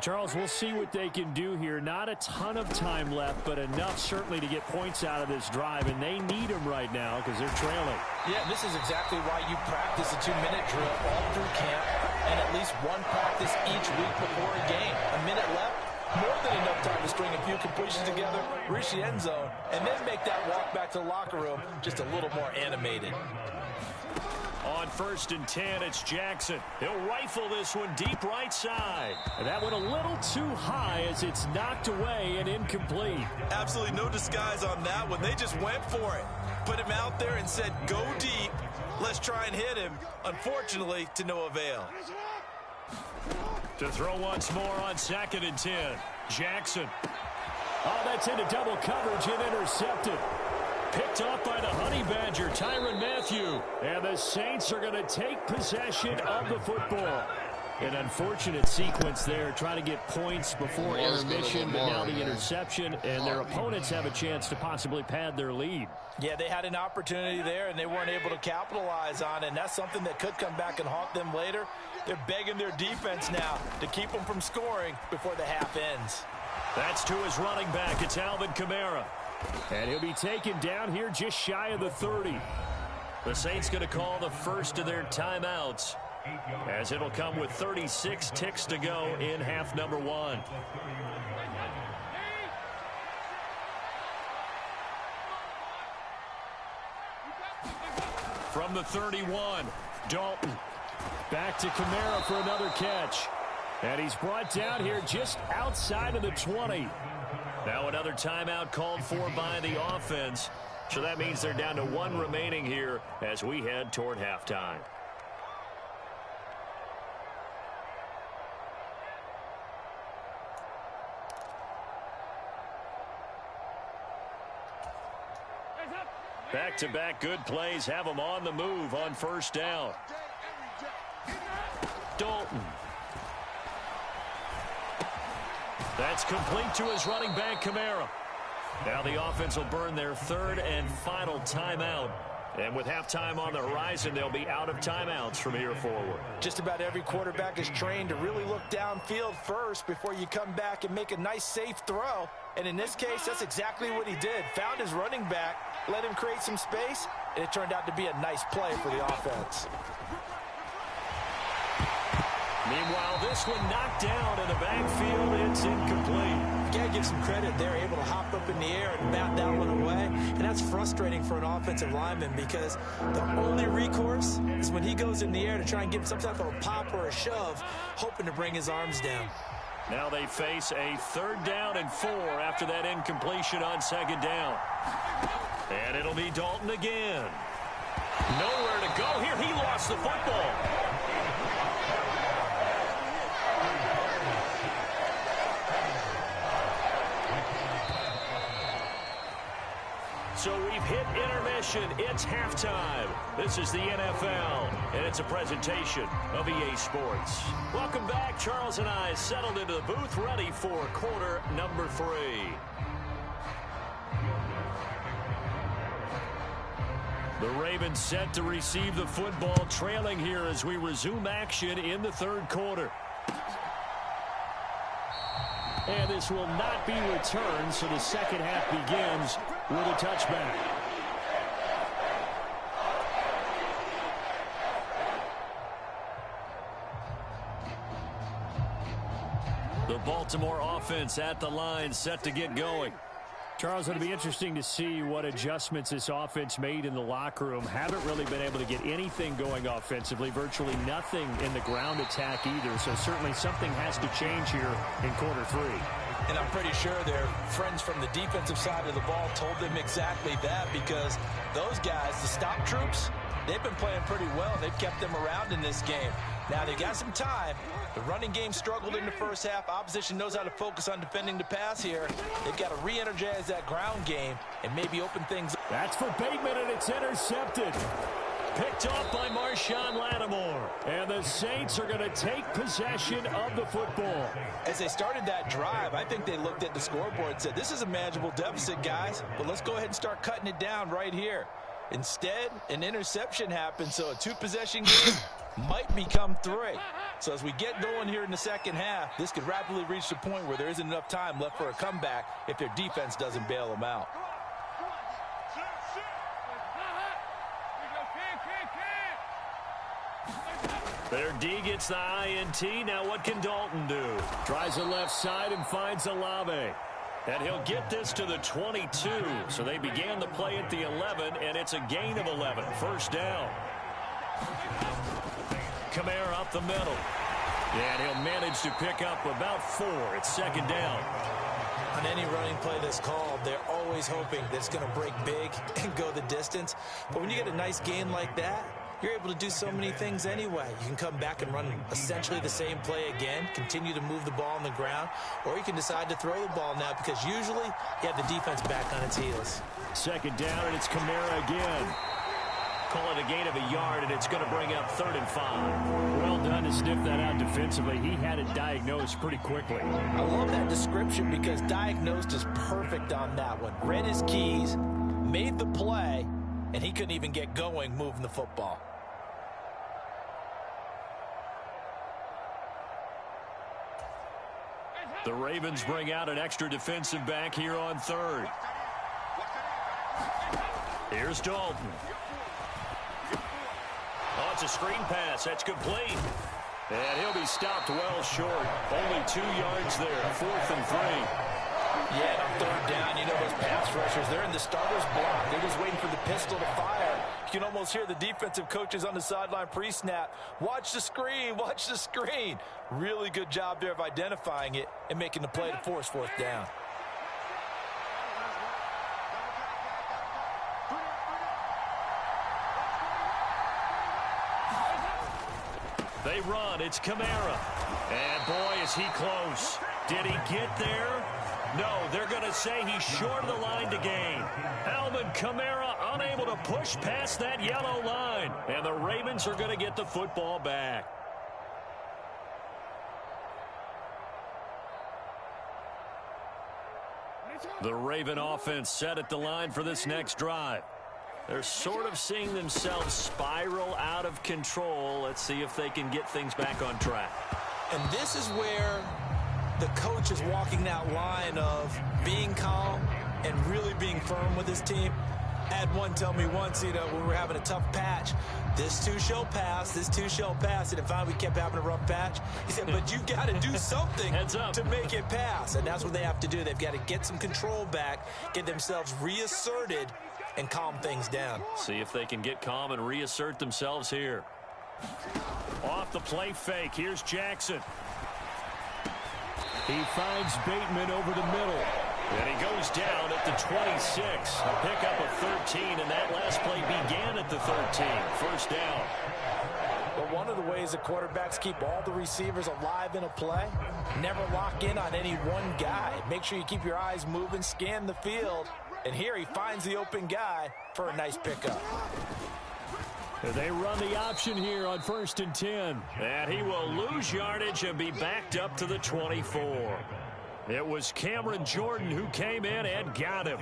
Charles, we'll see what they can do here. Not a ton of time left, but enough certainly to get points out of this drive, and they need them right now because they're trailing. Yeah, this is exactly why you practice a 2-minute drill all through camp, and at least one practice each week before a game. A minute left, more than enough time to string a few completions together, reach the end zone, and then make that walk back to the locker room just a little more animated. On 1st and 10, it's Jackson. He'll rifle this one deep right side. And that went a little too high as it's knocked away and incomplete. Absolutely no disguise on that one. They just went for it. Put him out there and said, go deep. Let's try and hit him. Unfortunately, to no avail. To throw once more on 2nd and 10. Jackson. Oh, that's into double coverage and intercepted. Picked off by the Honey Badger, Tyrann Mathieu. And the Saints are going to take possession of the football. An unfortunate sequence there, trying to get points before intermission, but now the interception, and their opponents have a chance to possibly pad their lead. Yeah, they had an opportunity there, and they weren't able to capitalize on it, and that's something that could come back and haunt them later. They're begging their defense now to keep them from scoring before the half ends. That's to his running back. It's Alvin Kamara. And he'll be taken down here just shy of the 30. The Saints going to call the first of their timeouts, as it'll come with 36 ticks to go in half number 1. From the 31, Dalton. Back to Kamara for another catch. And he's brought down here just outside of the 20. Now another timeout called for by the offense. So that means they're down to 1 remaining here as we head toward halftime. Back-to-back good plays have them on the move on 1st down. Dalton. That's complete to his running back, Kamara. Now the offense will burn their 3rd and final timeout. And with halftime on the horizon, they'll be out of timeouts from here forward. Just about every quarterback is trained to really look downfield first before you come back and make a nice, safe throw. And in this case, that's exactly what he did. Found his running back, let him create some space, and it turned out to be a nice play for the offense. Meanwhile, this one knocked down in the backfield. It's incomplete. You got to give some credit. They're able to hop up in the air and bat that one away. And that's frustrating for an offensive lineman because the only recourse is when he goes in the air to try and give some type of a pop or a shove, hoping to bring his arms down. Now they face a 3rd down and 4 after that incompletion on 2nd down. And it'll be Dalton again. Nowhere to go here. He lost the football. So we've hit intermission. It's halftime. This is the NFL, and it's a presentation of EA Sports. Welcome back. Charles and I settled into the booth, ready for quarter number 3. The Ravens set to receive the football, trailing here as we resume action in the 3rd quarter. And this will not be returned, so the second half begins with a touchback. The Baltimore offense at the line, set to get going. Charles, it'll be interesting to see what adjustments this offense made in the locker room. Haven't really been able to get anything going offensively, virtually nothing in the ground attack either. So certainly something has to change here in quarter 3. And I'm pretty sure their friends from the defensive side of the ball told them exactly that, because those guys, the stop troops, they've been playing pretty well. They've kept them around in this game. Now they've got some time. The running game struggled in the first half. Opposition knows how to focus on defending the pass here. They've got to re-energize that ground game and maybe open things up. That's for Bateman, and it's intercepted. Picked off by Marshawn Lattimore. And the Saints are going to take possession of the football. As they started that drive, I think they looked at the scoreboard and said, this is a manageable deficit, guys, but let's go ahead and start cutting it down right here. Instead, an interception happened, so a 2-possession game might become 3. So as we get going here in the second half, this could rapidly reach the point where there isn't enough time left for a comeback if their defense doesn't bail them out. Their D gets the INT. Now what can Dalton do? Tries the left side and finds Olave. And he'll get this to the 22. So they began the play at the 11, and it's a gain of 11. 1st down. Kamara up the middle. And he'll manage to pick up about 4. It's 2nd down. On any running play that's called, they're always hoping that it's going to break big and go the distance. But when you get a nice gain like that, you're able to do so many things anyway. You can come back and run essentially the same play again, continue to move the ball on the ground, or you can decide to throw the ball now because usually you have the defense back on its heels. 2nd down, and it's Kamara again. Call it a gain of a yard, and it's going to bring up 3rd and 5. Well done to sniff that out defensively. He had it diagnosed pretty quickly. I love that description because diagnosed is perfect on that one. Read his keys, made the play, and he couldn't even get going moving the football. The Ravens bring out an extra defensive back here on 3rd. Here's Dalton. Oh, it's a screen pass. That's complete. And he'll be stopped well short. Only 2 yards there. 4th and 3. Yeah, on 3rd down, you know those pass rushers, they're in the starter's block. They're just waiting for the pistol to fire. You can almost hear the defensive coaches on the sideline pre-snap. Watch the screen, watch the screen. Really good job there of identifying it and making the play to force 4th down. They run. It's Kamara. And, boy, is he close. Did he get there? No, they're going to say he's short of the line to gain. Alvin Kamara unable to push past that yellow line. And the Ravens are going to get the football back. The Raven offense set at the line for this next drive. They're sort of seeing themselves spiral out of control. Let's see if they can get things back on track. And this is where the coach is walking that line of being calm and really being firm with his team. Had one tell me once, when we were having a tough patch, this too shall pass, this too shall pass. And finally we kept having a rough patch. He said, but you got to do something to make it pass. And that's what they have to do. They've got to get some control back, get themselves reasserted, and calm things down. See if they can get calm and reassert themselves here. Off the play fake. Here's Jackson. He finds Bateman over the middle. And he goes down at the 26. A pickup of 13, and that last play began at the 13. First down. But one of the ways the quarterbacks keep all the receivers alive in a play, never lock in on any one guy. Make sure you keep your eyes moving, scan the field. And here he finds the open guy for a nice pickup. They run the option here on 1st and 10. And he will lose yardage and be backed up to the 24. It was Cameron Jordan who came in and got him.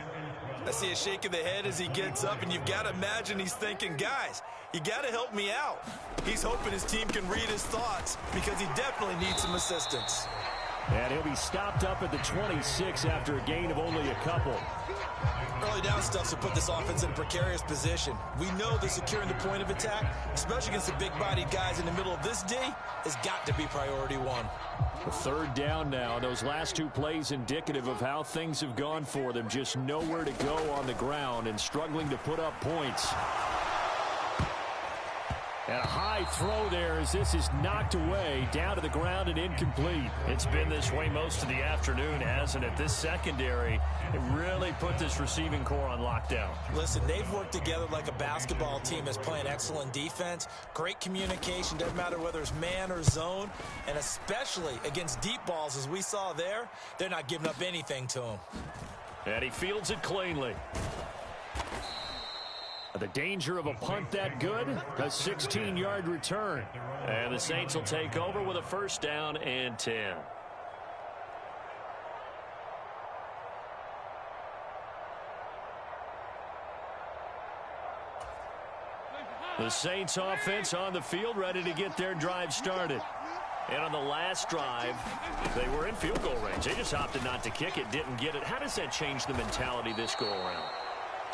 I see a shake of the head as he gets up, and you've got to imagine he's thinking, guys, you got to help me out. He's hoping his team can read his thoughts because he definitely needs some assistance. And he'll be stopped up at the 26 after a gain of only a couple. Early down stuff to put this offense in a precarious position. We know that securing the point of attack, especially against the big-bodied guys in the middle of this D, has got to be priority one. The 3rd down now. Those last 2 plays indicative of how things have gone for them. Just nowhere to go on the ground and struggling to put up points. And a high throw there as this is knocked away, down to the ground and incomplete. It's been this way most of the afternoon, hasn't it? This secondary, it really put this receiving core on lockdown. Listen, they've worked together like a basketball team that's playing excellent defense. Great communication, doesn't matter whether it's man or zone. And especially against deep balls, as we saw there, they're not giving up anything to them. And he fields it cleanly. The danger of a punt that good, a 16-yard return. And the Saints will take over with a 1st down and 10. The Saints offense on the field, ready to get their drive started. And on the last drive, they were in field goal range. They just opted not to kick it, didn't get it. How does that change the mentality this go around?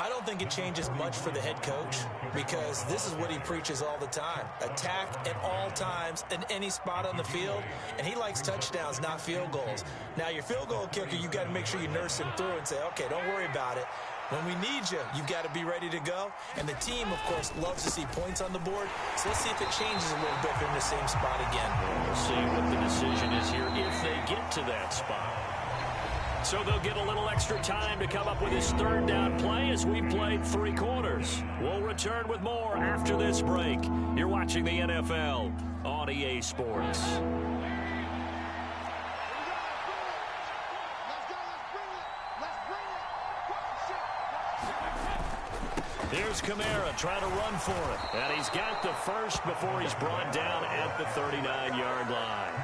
I don't think it changes much for the head coach because this is what he preaches all the time. Attack at all times in any spot on the field, and he likes touchdowns, not field goals. Now, your field goal kicker, you've got to make sure you nurse him through and say, okay, don't worry about it. When we need you, you've got to be ready to go. And the team, of course, loves to see points on the board. So let's see if it changes a little bit if they're in the same spot again. We'll see what the decision is here if they get to that spot. So they'll get a little extra time to come up with his 3rd down play as we played 3 quarters. We'll return with more after this break. You're watching the NFL on EA Sports. Here's Kamara trying to run for it. And he's got the first before he's brought down at the 39-yard line.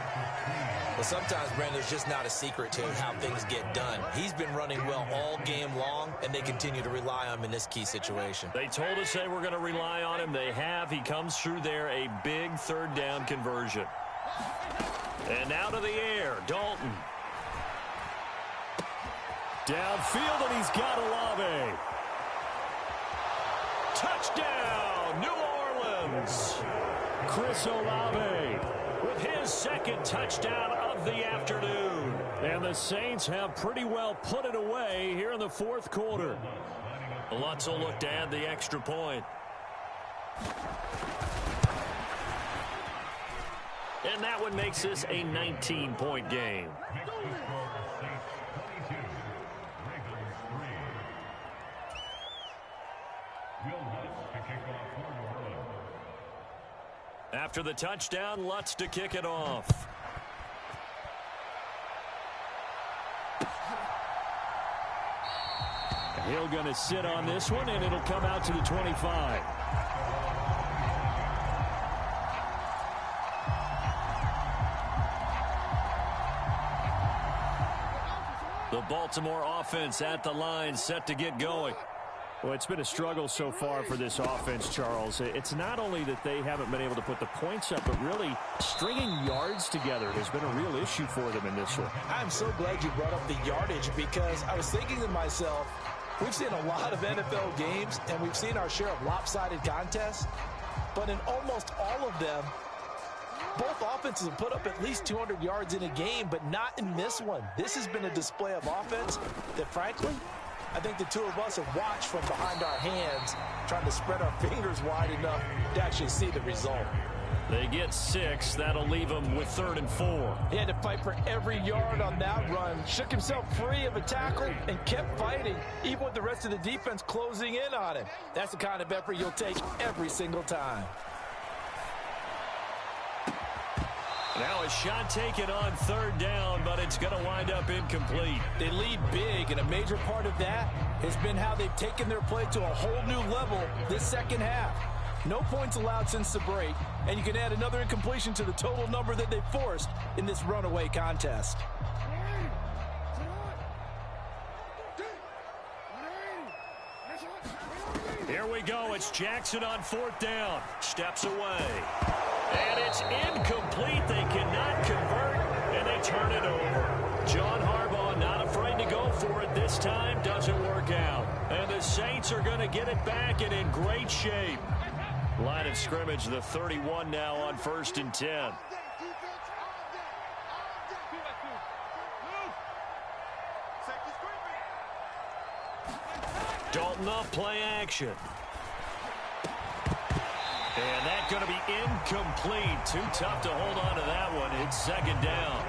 Well, sometimes, Brandon, there's just not a secret to how things get done. He's been running well all game long, and they continue to rely on him in this key situation. They told us they were going to rely on him. They have. He comes through there, a big 3rd down conversion. And out of the air, Dalton. Downfield, and he's got Olave. Touchdown, New Orleans. Chris Olave with his 2nd touchdown of the afternoon. And the Saints have pretty well put it away here in the 4th quarter. Lutz will look to add the extra point. And that one makes this a 19-point game. After the touchdown, Lutz to kick it off. He'll going to sit on this one, and it'll come out to the 25. The Baltimore offense at the line, set to get going. Well, it's been a struggle so far for this offense, Charles. It's not only that they haven't been able to put the points up, but really stringing yards together has been a real issue for them in this one. I'm so glad you brought up the yardage because I was thinking to myself, We've seen a lot of NFL games, and we've seen our share of lopsided contests, but in almost all of them, both offenses have put up at least 200 yards in a game, but not in this one. This has been a display of offense that, frankly, I think the two of us have watched from behind our hands, trying to spread our fingers wide enough to actually see the result. They get 6. That'll leave them with 3rd and 4. He had to fight for every yard on that run, shook himself free of a tackle, and kept fighting, even with the rest of the defense closing in on him. That's the kind of effort you'll take every single time. Now a shot taken on 3rd down, but it's going to wind up incomplete. They lead big, and a major part of that has been how they've taken their play to a whole new level this second half. No points allowed since the break, and you can add another incompletion to the total number that they forced in this runaway contest. Here we go. It's Jackson on 4th down. Steps away. And it's incomplete. They cannot convert, and they turn it over. John Harbaugh not afraid to go for it this time. Doesn't work out. And the Saints are going to get it back and in great shape. Line of scrimmage, the 31 now on 1st and 10. Dalton off play action. And that's going to be incomplete. Too tough to hold on to that one. It's 2nd down.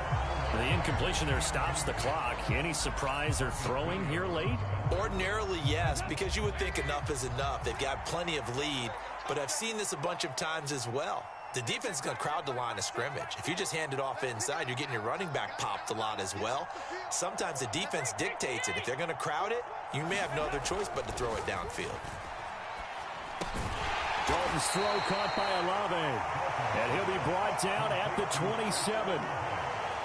The incompletion there stops the clock. Any surprise they're throwing here late? Ordinarily, yes, because you would think enough is enough. They've got plenty of lead, but I've seen this a bunch of times as well. The defense is going to crowd the line of scrimmage. If you just hand it off inside, you're getting your running back popped a lot as well. Sometimes the defense dictates it. If they're going to crowd it, you may have no other choice but to throw it downfield. Dalton's throw caught by Olave, and he'll be brought down at the 27.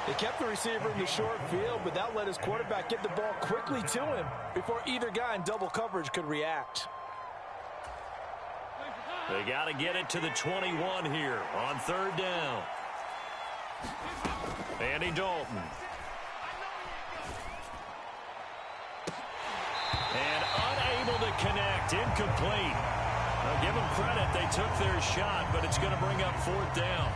They kept the receiver in the short field, but that let his quarterback get the ball quickly to him before either guy in double coverage could react. They got to get it to the 21 here on 3rd down. Andy Dalton. And unable to connect, incomplete. Now give them credit, they took their shot, but it's going to bring up 4th down.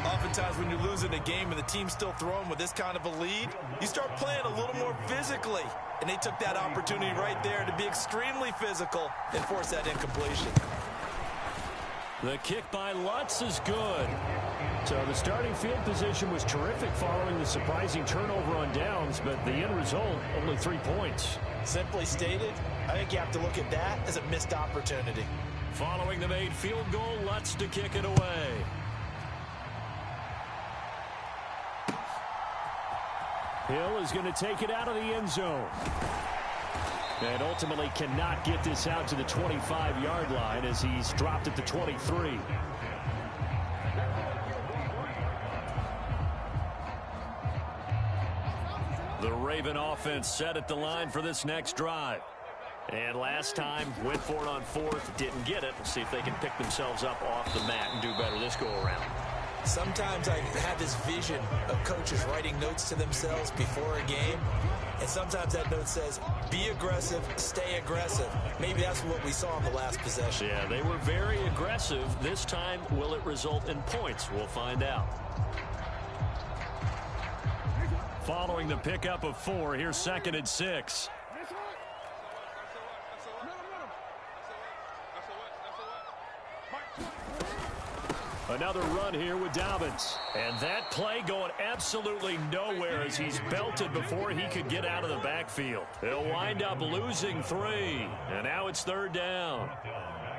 Oftentimes when you're losing a game and the team's still throwing with this kind of a lead, you start playing a little more physically. And they took that opportunity right there to be extremely physical and force that incompletion. The kick by Lutz is good. So the starting field position was terrific following the surprising turnover on downs, but the end result, only 3 points. Simply stated, I think you have to look at that as a missed opportunity. Following the made field goal, Lutz to kick it away. Hill is going to take it out of the end zone. And ultimately cannot get this out to the 25-yard line as he's dropped at the 23. The Raven offense set at the line for this next drive. And last time, went for it on 4th, didn't get it. We'll see if they can pick themselves up off the mat and do better this go-around. Sometimes I have this vision of coaches writing notes to themselves before a game, and sometimes that note says, be aggressive, stay aggressive. Maybe that's what we saw in the last possession. Yeah, they were very aggressive. This time, will it result in points? We'll find out. Following the pickup of 4, here's 2nd and 6. Another run here with Dobbins. And that play going absolutely nowhere as he's belted before he could get out of the backfield. They'll wind up losing 3. And now it's 3rd down.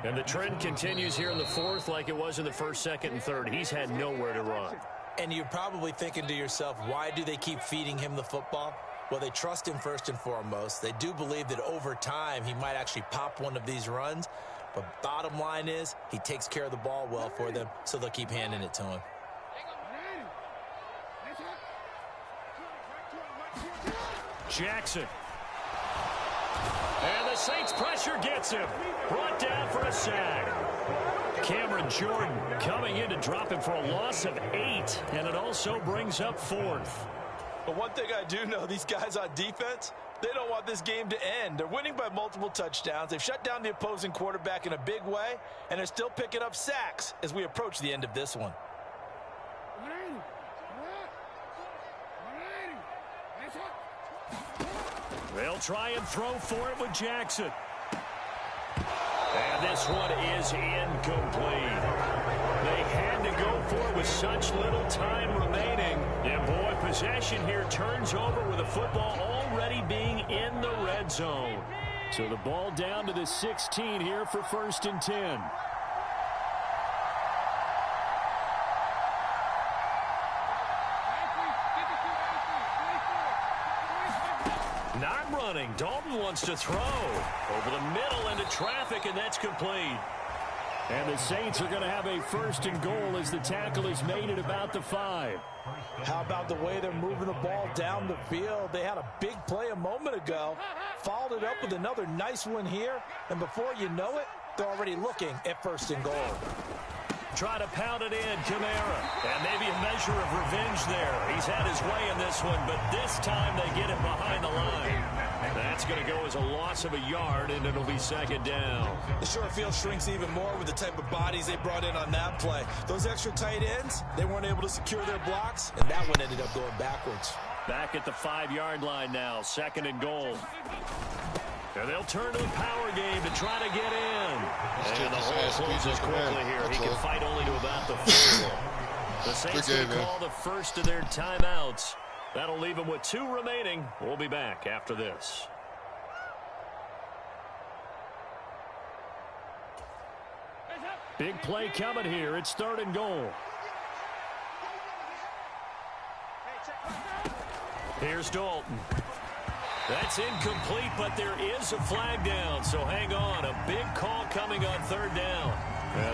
And the trend continues here in the 4th like it was in the 1st, 2nd, and 3rd. He's had nowhere to run. And you're probably thinking to yourself, why do they keep feeding him the football? Well, they trust him first and foremost. They do believe that over time he might actually pop one of these runs. But bottom line is, he takes care of the ball well for them, so they'll keep handing it to him. Jackson. And the Saints pressure gets him. Brought down for a sack. Cameron Jordan coming in to drop him for a loss of 8. And it also brings up 4th. But one thing I do know, these guys on defense, They don't want this game to end. They're winning by multiple touchdowns. They've shut down the opposing quarterback in a big way, and they're still picking up sacks as we approach the end of this one. They'll try and throw for it with Jackson. And this one is incomplete. They had to go for it with such little time remaining. And boy, possession here turns over with the football already being in the red zone. So the ball down to the 16 here for 1st and 10. Not running. Dalton wants to throw over the middle into traffic, and that's complete. And the Saints are going to have a 1st and goal as the tackle is made at about the 5. How about the way they're moving the ball down the field? They had a big play a moment ago, followed it up with another nice one here, and before you know it, they're already looking at 1st and goal. Try to pound it in, Kamara. And maybe a measure of revenge there. He's had his way in this one, but this time they get it behind the line. That's going to go as a loss of a yard, and it'll be 2nd down. The short field shrinks even more with the type of bodies they brought in on that play. Those extra tight ends, they weren't able to secure their blocks, and that one ended up going backwards. Back at the 5-yard line now, 2nd and goal. And they'll turn to the power game to try to get in. And the hole closes quickly here. He can fight only to about the 4. The Saints will call the first of their timeouts. That'll leave them with 2 remaining. We'll be back after this. Big play coming here. It's 3rd and goal. Here's Dalton. That's incomplete, but there is a flag down, so hang on. A big call coming on 3rd down.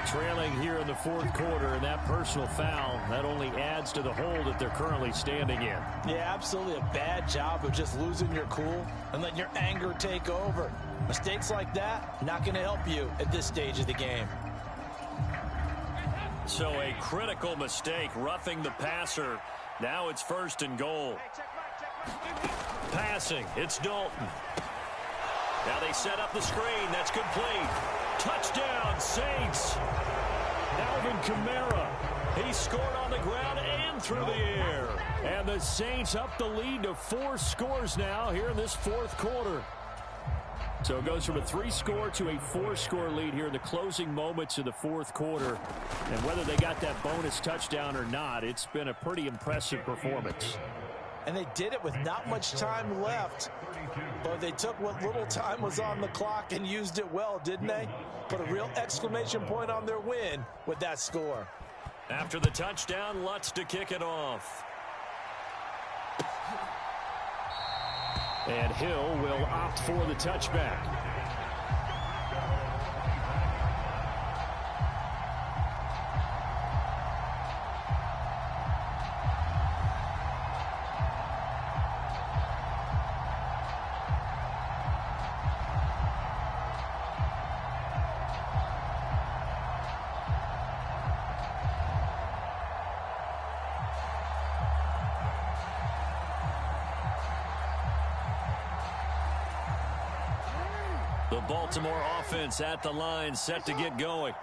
Trailing here in the 4th quarter, and that personal foul, that only adds to the hole that they're currently standing in. Yeah, absolutely a bad job of just losing your cool and letting your anger take over. Mistakes like that, not going to help you at this stage of the game. So a critical mistake, roughing the passer. Now it's 1st and goal. Passing, it's Dalton. Now they set up the screen. That's complete. Touchdown, Saints. Alvin Kamara. He scored on the ground and through the air. And the Saints up the lead to 4 scores now here in this 4th quarter. So it goes from a 3-score to a 4-score lead here in the closing moments of the 4th quarter. And whether they got that bonus touchdown or not, it's been a pretty impressive performance. And they did it with not much time left. But they took what little time was on the clock and used it well, didn't they? Put a real exclamation point on their win with that score. After the touchdown, Lutz to kick it off. And Hill will opt for the touchback. The Baltimore offense at the line, set to get going.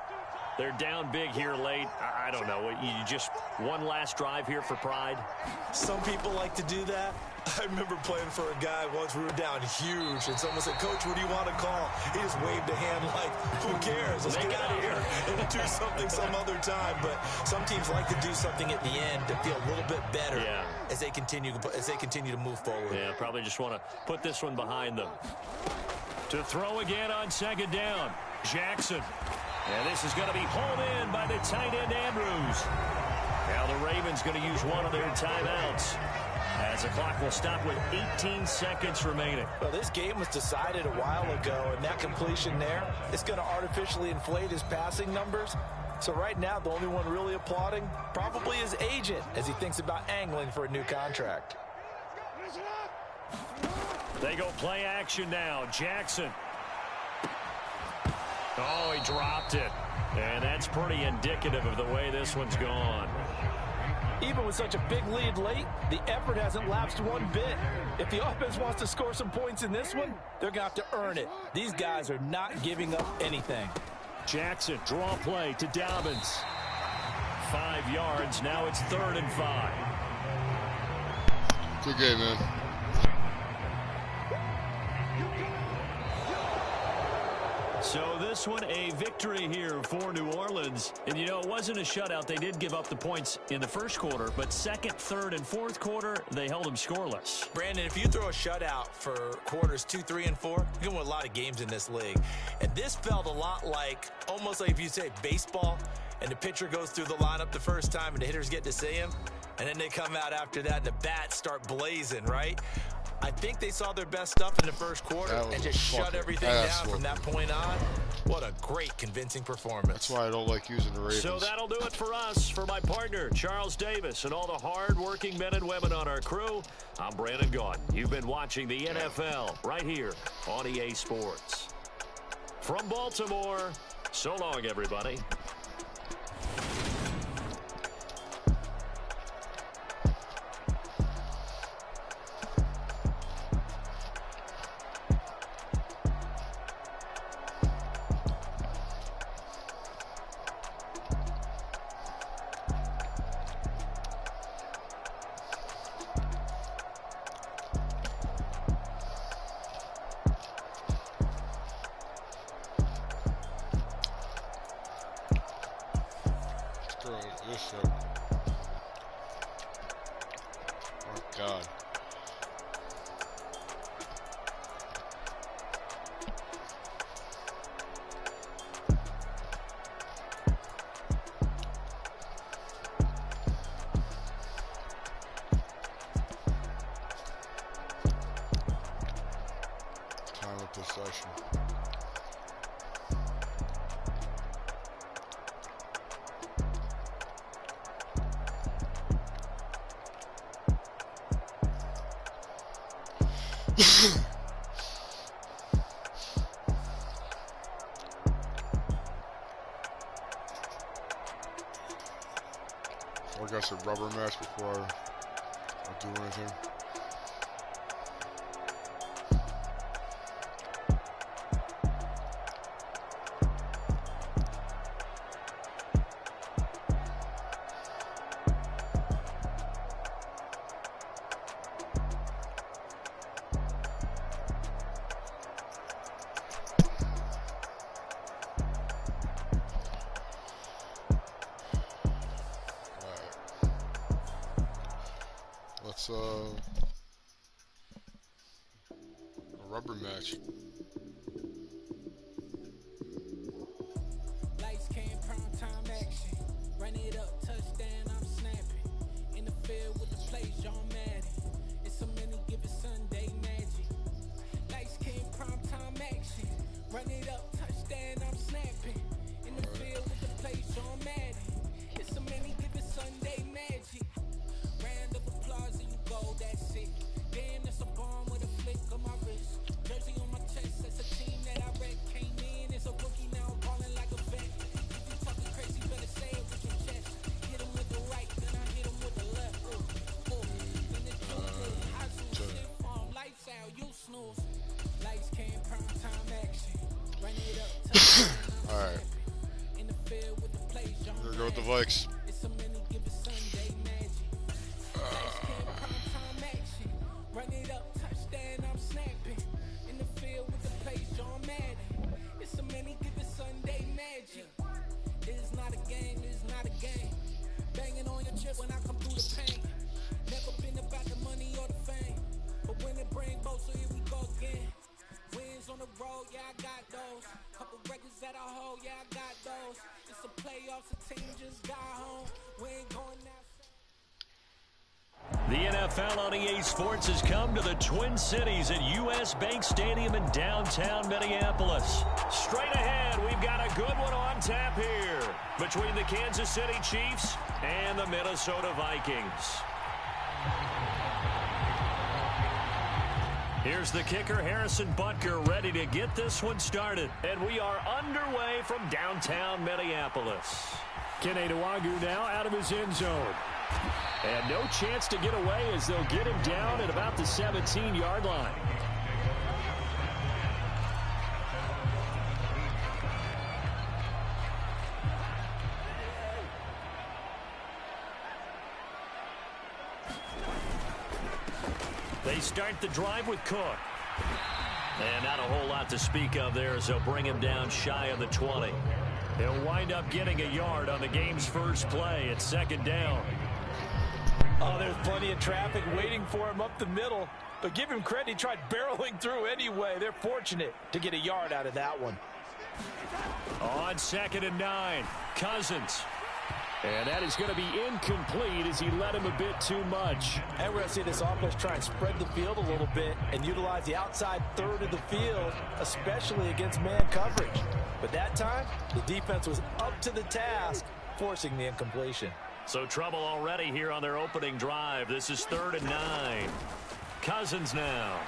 They're down big here late. I don't know. You just one last drive here for pride? Some people like to do that. I remember playing for a guy once. We were down huge, and someone said, "Coach, what do you want to call?" He just waved a hand like, "Who cares? Let's get out of here and we'll do something some other time." But some teams like to do something at the end to feel a little bit better as they continue to move forward. Yeah, probably just want to put this one behind them. To throw again on 2nd down, Jackson. And this is going to be hauled in by the tight end, Andrews. Now the Ravens going to use one of their timeouts, as the clock will stop with 18 seconds remaining. Well, this game was decided a while ago, and that completion there is going to artificially inflate his passing numbers. So right now, the only one really applauding probably his agent as he thinks about angling for a new contract. They go play action now. Jackson. Oh, he dropped it. And that's pretty indicative of the way this one's gone. Even with such a big lead late, the effort hasn't lapsed one bit. If the offense wants to score some points in this one, they're going to have to earn it. These guys are not giving up anything. Jackson, draw play to Dobbins. 5 yards, now it's 3rd and 5. Good game, man. So this one a victory here for New Orleans. And, you know, it wasn't a shutout. They did give up the points in the first quarter, but 2nd, 3rd, and 4th quarter, they held them scoreless. Brandon, if you throw a shutout for quarters 2, 3, and 4, you're going to win a lot of games in this league. And this felt a lot like, almost like if you say baseball, and the pitcher goes through the lineup the first time and the hitters get to see him, and then they come out after that and the bats start blazing, right? I think they saw their best stuff in the first quarter and just shut everything down from that point on. What a great, convincing performance. That's why I don't like using the Ravens. So that'll do it for us. For my partner, Charles Davis, and all the hard-working men and women on our crew, I'm Brandon Gaudin. You've been watching the NFL right here on EA Sports. From Baltimore, so long, everybody. God. Time of possession. I guess a rubber match before I do anything. Let's a rubber match. Lights, cam, prime time action. Run it up, touchdown, I'm snapping. In the field with the plays, John Madden. It's so many, give it Sunday magic. Lights, cam, prime time action. Run it up, touchdown, I'm snapping. In the field with the plays, John Madden. It's so many, give it Sunday magic. Round of applause and you go, that's it. Damn, that's a bomb with a flick of my wrist. Jersey on my chest, that's a team that I wreck. Came in as a rookie, now I'm balling like a vet. If you talking crazy, better say it with your chest. Hit him with the right, then I hit him with the left. Then it's too good. I zoom, shit farm, lights out, you snooze. Lights, cam, prime time action. Run it up, touchdown, All right. in the field with the plays, John We're gonna go with the Vikes. It's a many, give it Sunday magic. Lights, cam, prime time action. Run it up, touchdown, I'm snapping. In the field with the plays, John Madden. It's a many, give it Sunday magic. It is not a game, it is not a game. Banging on your chest when I come through the pain. Never been about the money or the fame. But when it bring both, so here we go again. Wins on the road, yeah, I got those. Couple records that I hold, yeah, I got those. It's the playoffs, the team just got home. We ain't going now. The NFL on EA Sports has come to the Twin Cities at US Bank Stadium in downtown Minneapolis. Straight ahead, we've got a good one on tap here between the Kansas City Chiefs and the Minnesota Vikings. Here's the kicker, Harrison Butker, ready to get this one started. And we are underway from downtown Minneapolis. Kene Nwangwu now out of his end zone. And no chance to get away as they'll get him down at about the 17-yard line. They start the drive with Cook. And not a whole lot to speak of there as they'll bring him down shy of the 20. He'll wind up getting a yard on the game's first play. It's second down. Oh, there's plenty of traffic waiting for him up the middle. But give him credit, he tried barreling through anyway. They're fortunate to get a yard out of that one. On 2nd and 9, Cousins. And that is going to be incomplete as he led him a bit too much. And we're going to see this offense try and spread the field a little bit and utilize the outside third of the field, especially against man coverage. But that time, the defense was up to the task, forcing the incompletion. So trouble already here on their opening drive. This is 3rd and 9. Cousins now.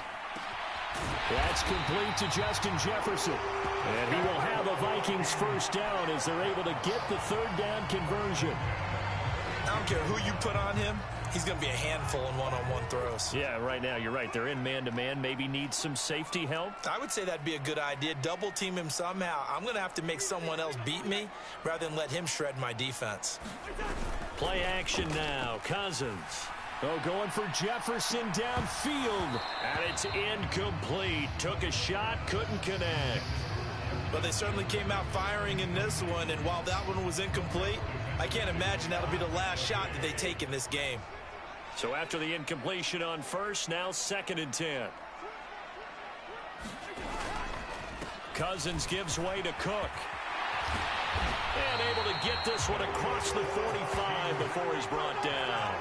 That's complete to Justin Jefferson. And he will have a Vikings first down as they're able to get the 3rd down conversion. I don't care who you put on him. He's going to be a handful in one-on-one throws. Yeah, right now you're right. They're in man-to-man. Maybe need some safety help. I would say that'd be a good idea. Double team him somehow. I'm going to have to make someone else beat me rather than let him shred my defense. Play action now. Cousins. Oh, going for Jefferson downfield. And it's incomplete. Took a shot, couldn't connect. But they certainly came out firing in this one, and while that one was incomplete, I can't imagine that'll be the last shot that they take in this game. So after the incompletion on first, now 2nd and 10. Cousins gives way to Cook. And able to get this one across the 45 before he's brought down.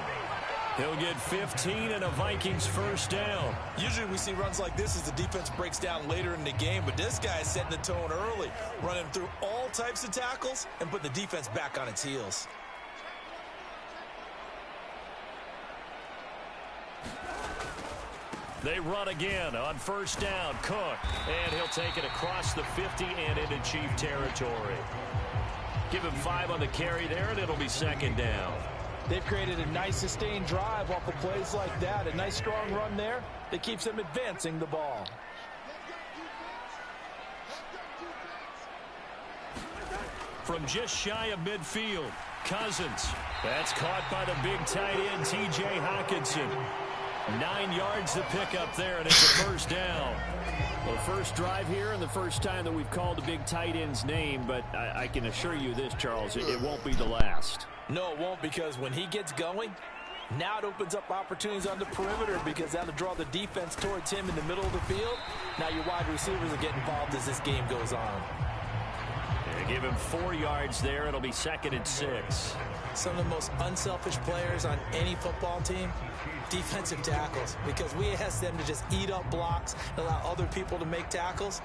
He'll get 15 and a Vikings first down. Usually we see runs like this as the defense breaks down later in the game, but this guy is setting the tone early, running through all types of tackles and putting the defense back on its heels. They run again on first down. Cook, and he'll take it across the 50 and into Chief territory. Give him 5 on the carry there, and it'll be 2nd down. They've created a nice sustained drive off of plays like that. A nice strong run there that keeps them advancing the ball. From just shy of midfield, Cousins. That's caught by the big tight end, T.J. Hockenson. 9 yards to pick up there, and it's a first down. Well, the first drive here and the first time that we've called the big tight end's name, but I can assure you this, Charles, it won't be the last. No, it won't, because when he gets going, now it opens up opportunities on the perimeter because that'll draw the defense towards him in the middle of the field. Now your wide receivers will get involved as this game goes on. Yeah, give him 4 yards there. It'll be 2nd and 6. Some of the most unselfish players on any football team, defensive tackles, because we ask them to just eat up blocks and allow other people to make tackles.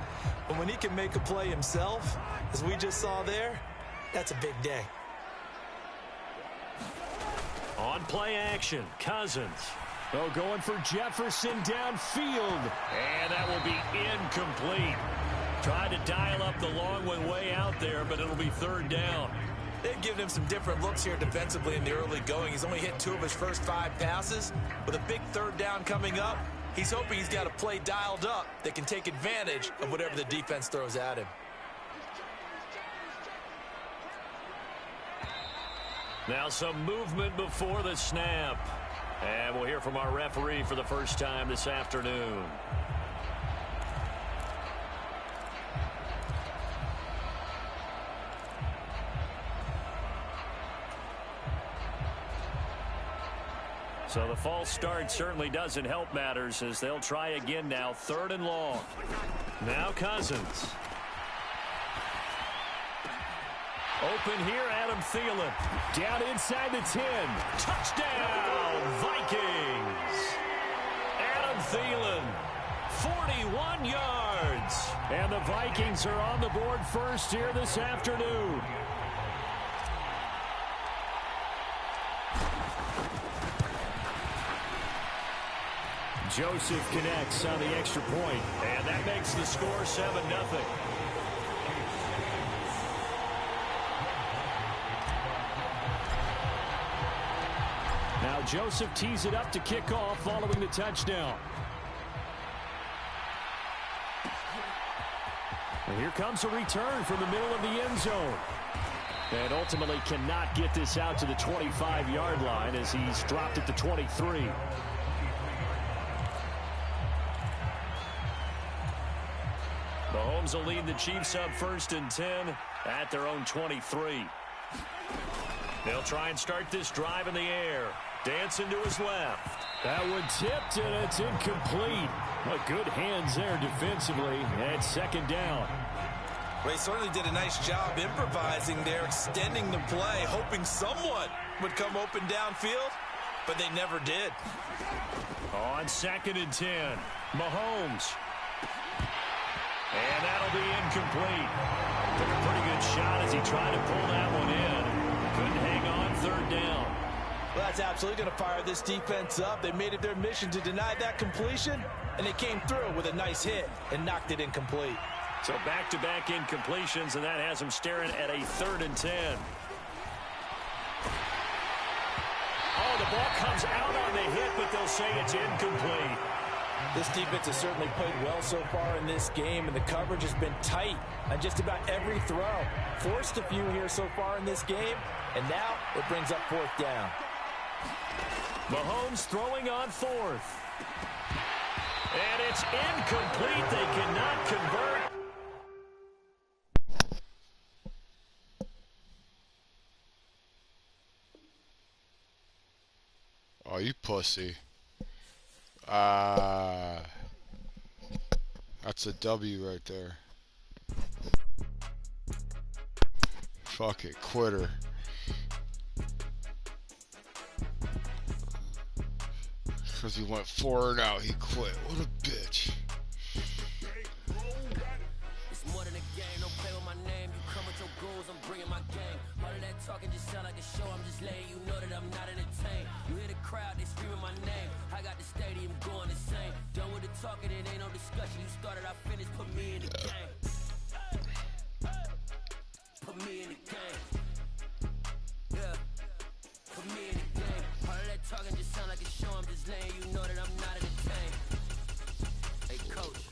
But when he can make a play himself, as we just saw there, that's a big day. On play action, Cousins. Oh, going for Jefferson downfield. And that will be incomplete. Tried to dial up the long one way out there, but it'll be 3rd down. They've given him some different looks here defensively in the early going. He's only hit 2 of his first 5 passes. With a big 3rd down coming up, he's hoping he's got a play dialed up that can take advantage of whatever the defense throws at him. Now some movement before the snap. And we'll hear from our referee for the first time this afternoon. So the false start certainly doesn't help matters as they'll try again now. 3rd and long. Now Cousins. Open here, Adam Thielen. Down inside the 10. Touchdown, Vikings. Adam Thielen, 41 yards. And the Vikings are on the board first here this afternoon. Joseph connects on the extra point, and that makes the score 7-0. Now Joseph tees it up to kick off following the touchdown. And here comes a return from the middle of the end zone. And ultimately cannot get this out to the 25-yard line as he's dropped at the 23. Mahomes will lead the Chiefs up 1st and 10 at their own 23. They'll try and start this drive in the air. Dancing to his left. That one tipped, and it's incomplete. But good hands there defensively. And 2nd down. Well, he certainly did a nice job improvising there, extending the play, hoping someone would come open downfield, but they never did. On 2nd and 10, Mahomes. And that'll be incomplete. Took a pretty good shot as he tried to pull that one in. Couldn't hang on 3rd down. Well, that's absolutely going to fire this defense up. They made it their mission to deny that completion, and they came through with a nice hit and knocked it incomplete. So back-to-back incompletions, and that has him staring at a 3rd and 10. Oh, the ball comes out on the hit, but they'll say it's incomplete. This defense has certainly played well so far in this game, and the coverage has been tight on just about every throw. Forced a few here so far in this game, and now it brings up 4th down. Mahomes throwing on 4th. And it's incomplete. They cannot convert. Oh, you pussy. That's a W right there. Fuck it, quitter. Because he went 4 and out, he quit. What a bitch. It's more than a game, don't play with my name. You come with your goals, I'm bringing my game. All of that talking just sound like a show, I'm just letting you know that I'm not entertained. You hear the crowd, they screaming my name. I got the stadium going insane. Done with the talking, it ain't no discussion. You started, I finished, put me in the game. Put me in the game. Yeah. Put me in the game. All of that talking just sound like a show, I'm just letting you know that I'm not entertained. Hey, coach.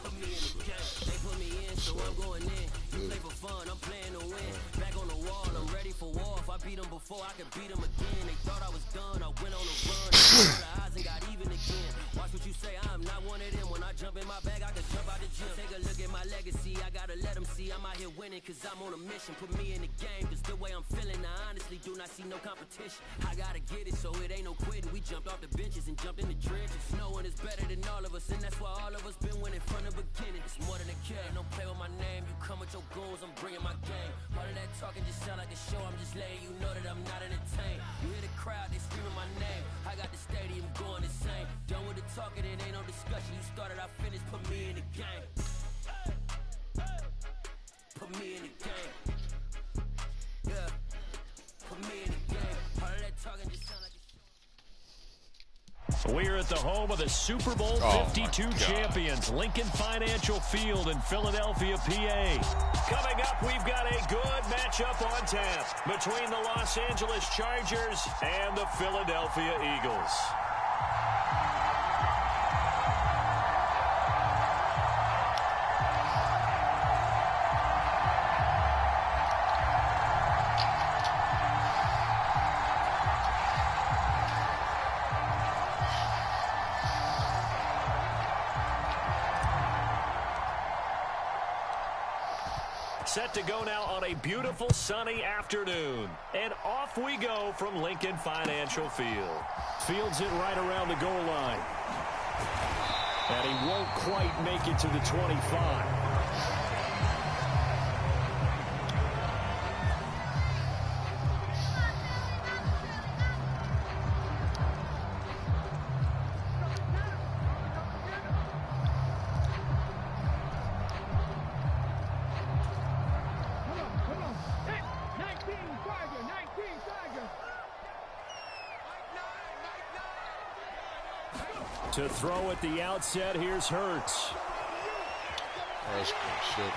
Put me in the game. They put me in, so I'm going in. You play for fun, I'm playing to win. Back on the wall, I'm ready for war. If I beat them before, I can beat them again. They thought I was done, I went on a run. I rolled the eyes and got even again. Watch what you say, I'm not one of them. When I jump in my bag, I can jump out the gym. Take a look at my legacy, I gotta let them see I'm out here winning, cause I'm on a mission. Put me in the game, cause the way I'm feeling, I honestly do not see no competition. I gotta get it, so it ain't no quitting. We jumped off the benches and jumped in the trenches. No one is better than all of us, and that's why all of us been winning from the beginning. It's more than a game, don't play with my name. You come with your goals, I'm bringing my game. All of that talking just sound like a show, I'm just letting you know that I'm not entertained. You hear the crowd, they screaming my name. I got the stadium going insane. Done with the talking, it ain't no discussion. You started, I finished, put me in the game. Put me in the game. Yeah. Put me in the game. All of that talking just sound like a show. We're at the home of the Super Bowl 52 champions, Lincoln Financial Field in Philadelphia, PA. Coming up, we've got a good matchup on tap between the Los Angeles Chargers and the Philadelphia Eagles. Set to go now on a beautiful sunny afternoon. And off we go from Lincoln Financial Field. Fields it right around the goal line. And he won't quite make it to the 25. To throw at the outset, here's Hurts. That's good shit.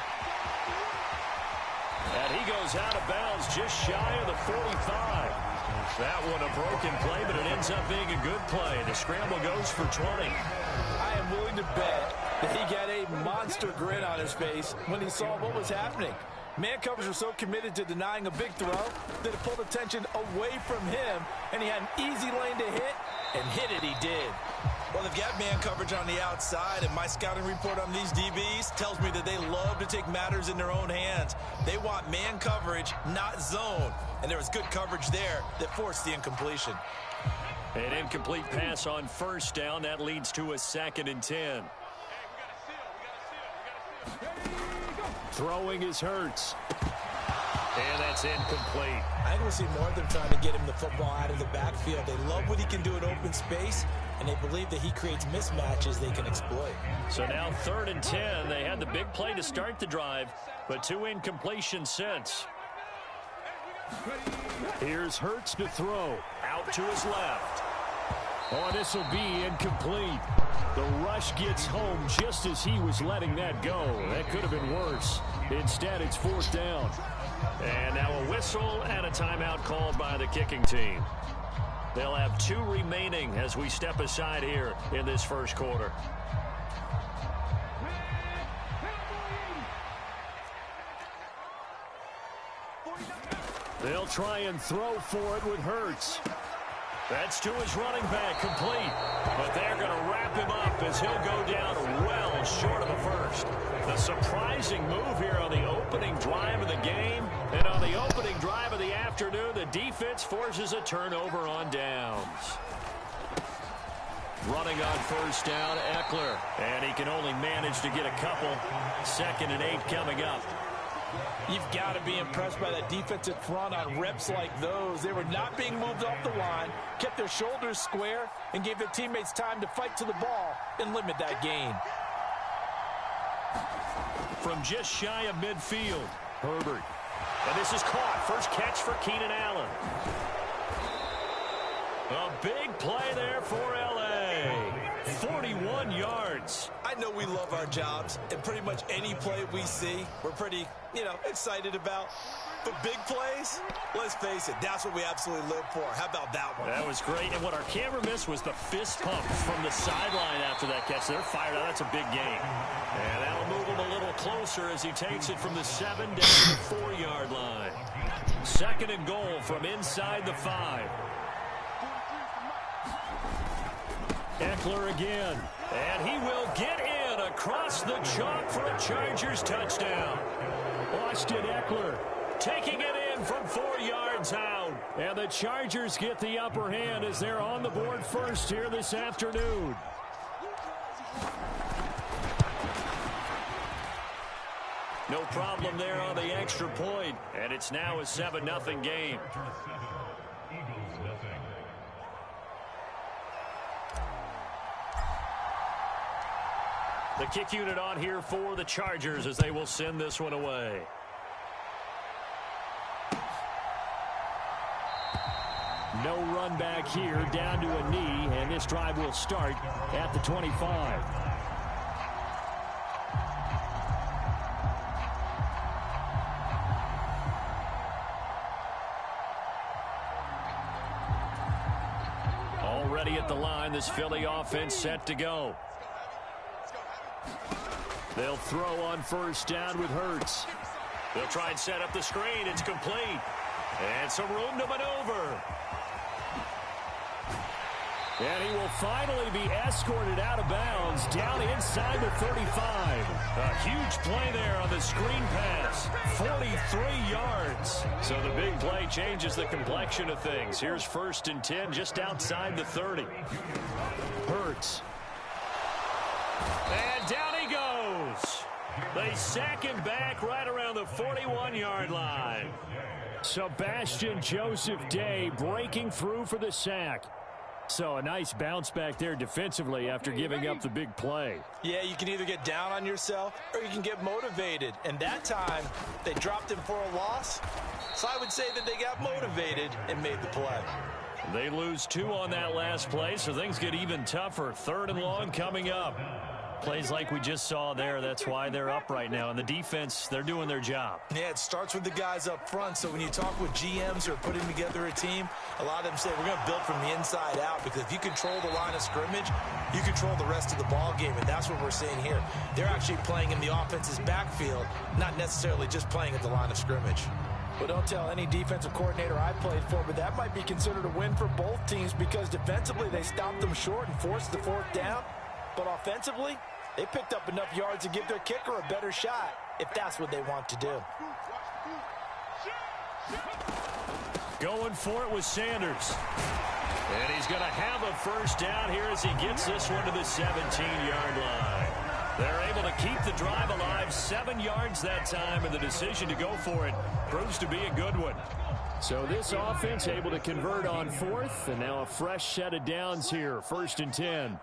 And he goes out of bounds just shy of the 45. That one a broken play, but it ends up being a good play. The scramble goes for 20. I am willing to bet that he got a monster grin on his face when he saw what was happening. Man coverage were so committed to denying a big throw that it pulled attention away from him, and he had an easy lane to hit, and hit it he did. Well, they've got man coverage on the outside, and my scouting report on these DBs tells me that they love to take matters in their own hands. They want man coverage, not zone, and there was good coverage there that forced the incompletion. An incomplete pass on first down. That leads to a 2nd and 10. Throwing is Hurts. And that's incomplete. I think we'll see more of them trying to get him the football out of the backfield. They love what he can do in open space, and they believe that he creates mismatches they can exploit. So now 3rd and 10. They had the big play to start the drive, but 2 incompletions since. Here's Hurts to throw. Out to his left. Oh, this will be incomplete. The rush gets home just as he was letting that go. That could have been worse. Instead, it's 4th down. And now a whistle and a timeout called by the kicking team. They'll have 2 remaining as we step aside here in this first quarter. They'll try and throw for it with Hurts. That's to his running back, complete. But they're going to wrap him up as he'll go down well short of a first. A surprising move here on the opening drive of the game. And on the opening drive of the afternoon, the defense forces a turnover on downs. Running on first down, Eckler. And he can only manage to get a couple. 2nd and 8 coming up. You've got to be impressed by that defensive front on reps like those. They were not being moved off the line, kept their shoulders square, and gave their teammates time to fight to the ball and limit that gain. From just shy of midfield, Herbert. And this is caught. First catch for Keenan Allen. A big play there for L.A. 41 yards. I know we love our jobs, and pretty much any play we see, we're pretty, excited about. But big plays, let's face it, that's what we absolutely live for. How about that one? That was great, and what our camera missed was the fist pump from the sideline after that catch. They're fired out. That's a big gain. And that'll move him a little closer as he takes it from the 7 down to the 4-yard line. 2nd and goal from inside the 5. Eckler again, and he will get in across the chalk for a Chargers touchdown. Austin Eckler taking it in from 4 yards out. And the Chargers get the upper hand as they're on the board first here this afternoon. No problem there on the extra point, and it's now a 7-0 game. The kick unit on here for the Chargers as they will send this one away. No run back here, down to a knee, and this drive will start at the 25. Already at the line, this Philly offense set to go. They'll throw on first down with Hurts. They'll try and set up the screen. It's complete. And some room to maneuver. And he will finally be escorted out of bounds down inside the 35. A huge play there on the screen pass. 43 yards. So the big play changes the complexion of things. Here's 1st and 10 just outside the 30. Hurts. And down he goes. They sack him back right around the 41-yard line. Sebastian Joseph Day breaking through for the sack. So a nice bounce back there defensively after giving up the big play. Yeah, you can either get down on yourself or you can get motivated. And that time, they dropped him for a loss. So I would say that they got motivated and made the play. They lose 2 on that last play, so things get even tougher. 3rd and long coming up. Plays like we just saw there, that's why they're up right now. And the defense, they're doing their job. Yeah, it starts with the guys up front. So when you talk with GMs who are putting together a team, a lot of them say we're going to build from the inside out, because if you control the line of scrimmage, you control the rest of the ball game, and that's what we're seeing here. They're actually playing in the offense's backfield, not necessarily just playing at the line of scrimmage. Well, don't tell any defensive coordinator I played for, but that might be considered a win for both teams, because defensively they stopped them short and forced the fourth down. But offensively, they picked up enough yards to give their kicker a better shot, if that's what they want to do. Going for it with Sanders. And he's going to have a first down here as he gets this one to the 17-yard line. They're able to keep the drive alive, 7 yards that time, and the decision to go for it proves to be a good one. So this offense able to convert on fourth, and now a fresh set of downs here, 1st and 10.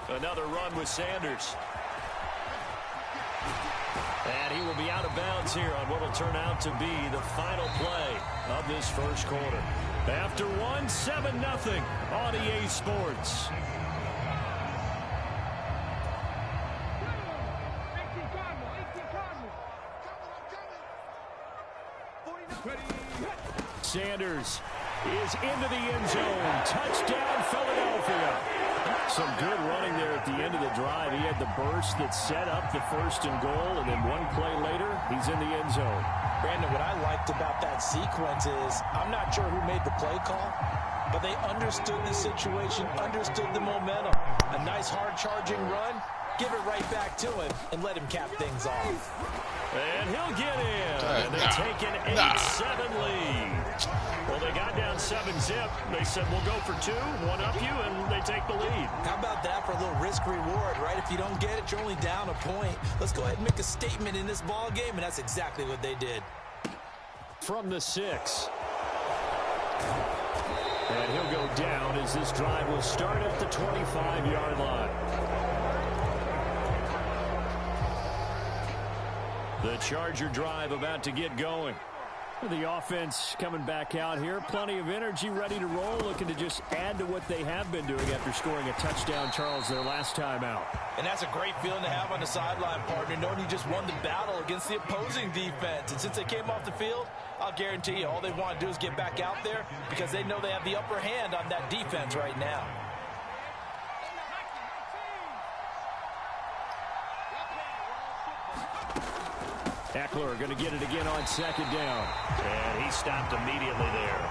Another run with Sanders. And he will be out of bounds here on what will turn out to be the final play of this first quarter. After 7-0 on EA Sports. Sanders is into the end zone. Touchdown, Philadelphia. Some good running there at the end of the drive. He had the burst that set up the 1st and goal, and then one play later, he's in the end zone. Brandon, what I liked about that sequence is, I'm not sure who made the play call, but they understood the situation, understood the momentum. A nice hard-charging run, give it right back to him, and let him cap things off. And he'll get in, and they take an 8-7 lead. Well, they got down 7-zip. They said, we'll go for 2, one up you, and they take the lead. How about that for a little risk-reward, right? If you don't get it, you're only down a point. Let's go ahead and make a statement in this ball game, and that's exactly what they did. From the 6. And he'll go down as this drive will start at the 25-yard line. The Charger drive about to get going. The offense coming back out here. Plenty of energy, ready to roll, looking to just add to what they have been doing after scoring a touchdown, Charles, their last time out. And that's a great feeling to have on the sideline, partner, knowing you just won the battle against the opposing defense. And since they came off the field, I'll guarantee you all they want to do is get back out there, because they know they have the upper hand on that defense right now. Eckler going to get it again on 2nd down. And he stopped immediately there.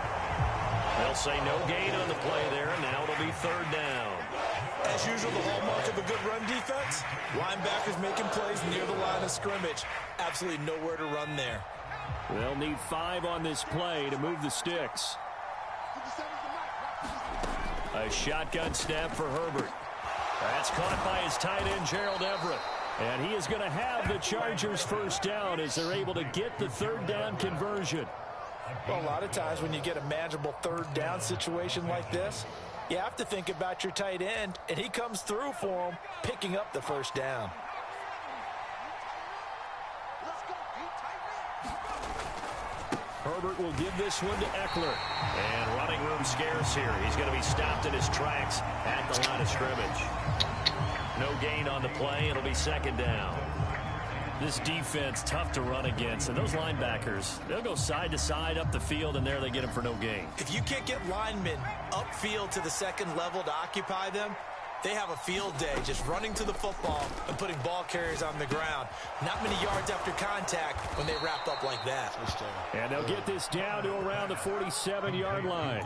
They'll say no gain on the play there, and now it'll be 3rd down. As usual, the hallmark of a good run defense, linebackers making plays near the line of scrimmage. Absolutely nowhere to run there. They'll need 5 on this play to move the sticks. A shotgun snap for Herbert. That's caught by his tight end, Gerald Everett. And he is going to have the Chargers' first down as they're able to get the 3rd down conversion. Well, a lot of times when you get a manageable 3rd down situation like this, you have to think about your tight end, and he comes through for him, picking up the 1st down. Herbert will give this one to Eckler. And running room scarce here. He's going to be stopped in his tracks at the line of scrimmage. No gain on the play. It'll be 2nd down. This defense, tough to run against. And those linebackers, they'll go side to side up the field, and there they get them for no gain. If you can't get linemen upfield to the 2nd level to occupy them, they have a field day just running to the football and putting ball carriers on the ground. Not many yards after contact when they wrap up like that. And they'll get this down to around the 47-yard line.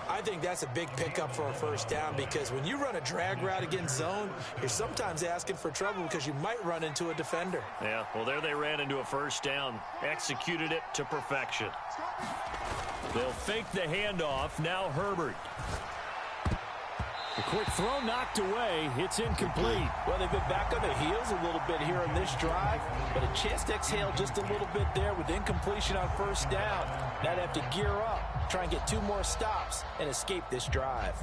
I think that's a big pickup for a 1st down, because when you run a drag route against zone, you're sometimes asking for trouble because you might run into a defender. Yeah, well, there they ran into a 1st down. Executed it to perfection. They'll fake the handoff. Now Herbert. The quick throw knocked away. It's incomplete. Well, they've been back on their heels a little bit here on this drive, but a chance to exhale just a little bit there with incompletion on 1st down. Now they have to gear up, try and get 2 more stops, and escape this drive.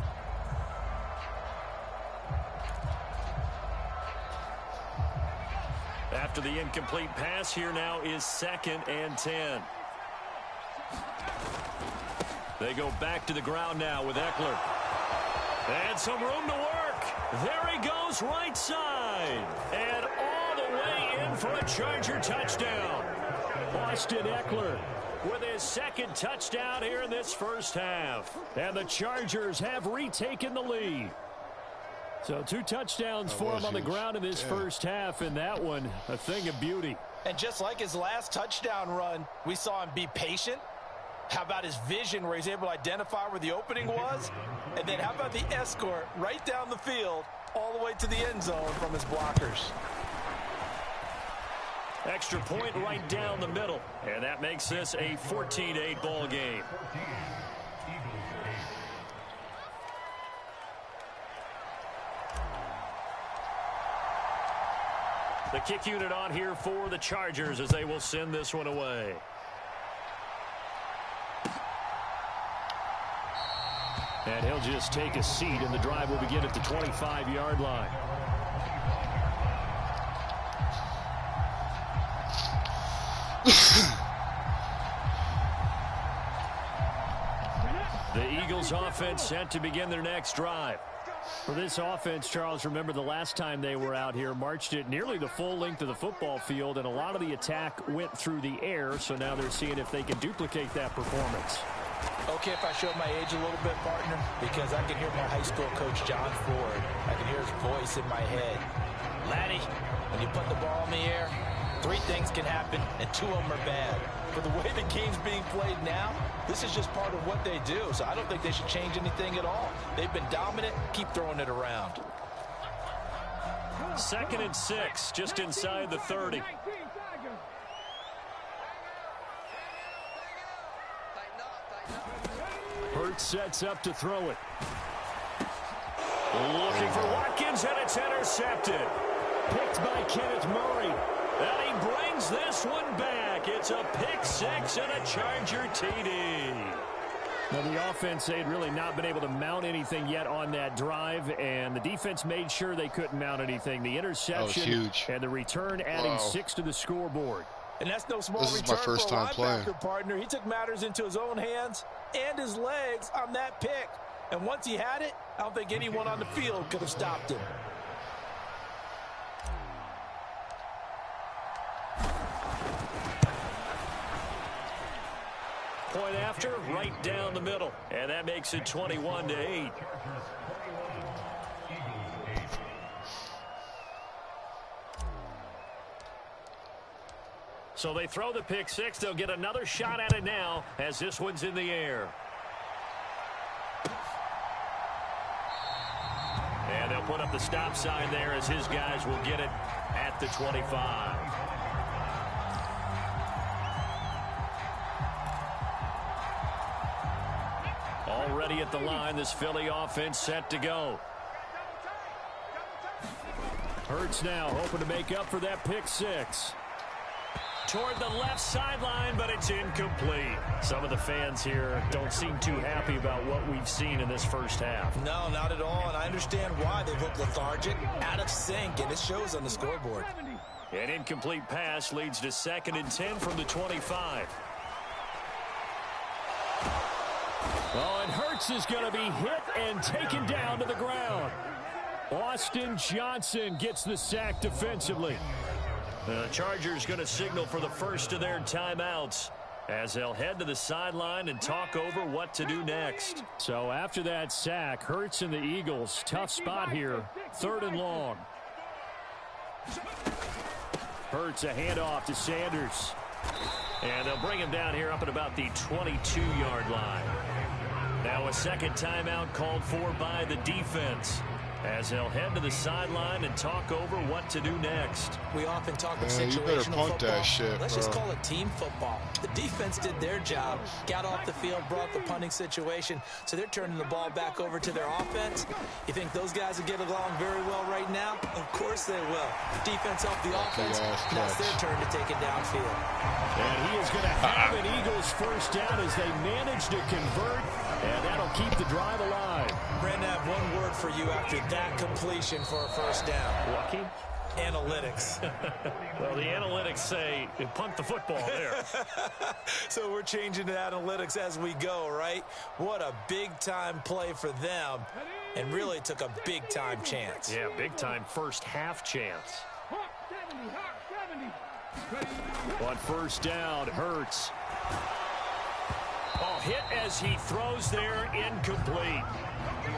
After the incomplete pass, here now is 2nd and 10. They go back to the ground now with Eckler. And some room to work. There he goes right side. And all the way in for a Charger touchdown. Austin Eckler with his 2nd touchdown here in this first half. And the Chargers have retaken the lead. So 2 touchdowns for him on the ground in this first half, and that one a thing of beauty. And just like his last touchdown run, we saw him be patient. How about his vision where he's able to identify where the opening was? And then how about the escort right down the field all the way to the end zone from his blockers? Extra point right down the middle. And that makes this a 14-8 ball game. The kick unit on here for the Chargers as they will send this one away. And he'll just take a seat, and the drive will begin at the 25-yard line. The Eagles offense set to begin their next drive. For this offense, Charles, remember the last time they were out here, marched it nearly the full length of the football field, and a lot of the attack went through the air, so now they're seeing if they can duplicate that performance. Okay, if I show my age a little bit, partner, because I can hear my high school coach, John Ford. I can hear his voice in my head. Laddie, when you put the ball in the air, 3 things can happen, and 2 of them are bad. For the way the game's being played now, this is just part of what they do, so I don't think they should change anything at all. They've been dominant. Keep throwing it around. 2nd and 6, just inside the 30. Hurts sets up to throw it. Looking for Watkins, and it's intercepted. Picked by Kenneth Murray. And he brings this one back. It's a pick 6 and a Charger TD. Now, the offense, they had really not been able to mount anything yet on that drive, and the defense made sure they couldn't mount anything. The interception and the return adding 6 to the scoreboard. And that's no small return my first for a time playing. linebacker, partner. He took matters into his own hands and his legs on that pick. And once he had it, I don't think anyone on the field could have stopped him. Point after, right down the middle. And that makes it 21-8. So they throw the pick 6. They'll get another shot at it now as this one's in the air. And they'll put up the stop sign there as his guys will get it at the 25. Already at the line, this Philly offense set to go. Hurts now hoping to make up for that pick 6. Toward the left sideline, but it's incomplete. Some of the fans here don't seem too happy about what we've seen in this first half. No, not at all, and I understand why. They've looked lethargic, out of sync, and it shows on the scoreboard. An incomplete pass leads to 2nd and 10 from the 25. Oh, and Hurts is going to be hit and taken down to the ground. Austin Johnson gets the sack defensively. The Chargers going to signal for the first of their timeouts as they'll head to the sideline and talk over what to do next. So after that sack, Hurts and the Eagles, tough spot here, 3rd and long. Hurts a handoff to Sanders. And they'll bring him down here up at about the 22-yard line. Now a second timeout called for by the defense as they'll head to the sideline and talk over what to do next. We often talk of Man, you better situational punt football. that shit, Let's bro. just call it team football. The defense did their job, got off the field, brought the punting situation, so they're turning the ball back over to their offense. You think those guys will get along very well right now? Of course they will. Defense helped the offense. Now it's their turn to take it downfield. And he is going to have an Eagles first down as they manage to convert, and that'll keep the drive alive. Brandon, I have one word for you after that completion for a first down. Lucky? Analytics. Well, the analytics say punt the football there. So we're changing to analytics as we go, right? What a big-time play for them, and really took a big-time chance. Yeah, big-time first half chance. On first down, Hurts. Oh, hit as he throws there, incomplete.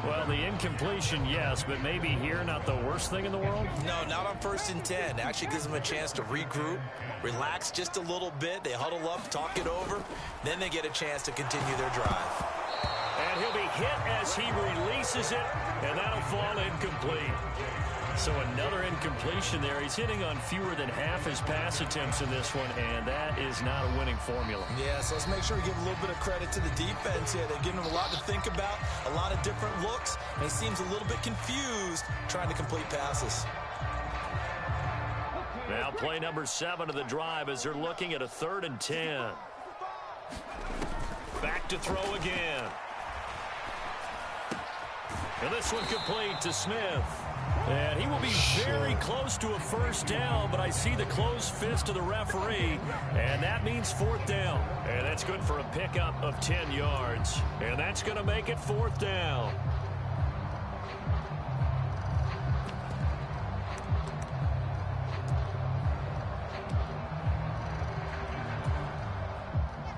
Well, the incompletion, yes, but maybe here not the worst thing in the world? No, not on 1st and 10. Actually gives them a chance to regroup, relax just a little bit. They huddle up, talk it over. Then they get a chance to continue their drive. And he'll be hit as he releases it, and that'll fall incomplete. So another incompletion there. He's hitting on fewer than half his pass attempts in this one, and that is not a winning formula. Yeah, so let's make sure we give a little bit of credit to the defense here. They've given him a lot to think about, a lot of different looks, and he seems a little bit confused trying to complete passes. Now play number 7 of the drive as they're looking at a 3rd and 10. Back to throw again. And this one complete to Smith. And he will be very close to a first down, but I see the closed fist of the referee, and that means 4th down. And that's good for a pickup of 10 yards. And that's going to make it 4th down.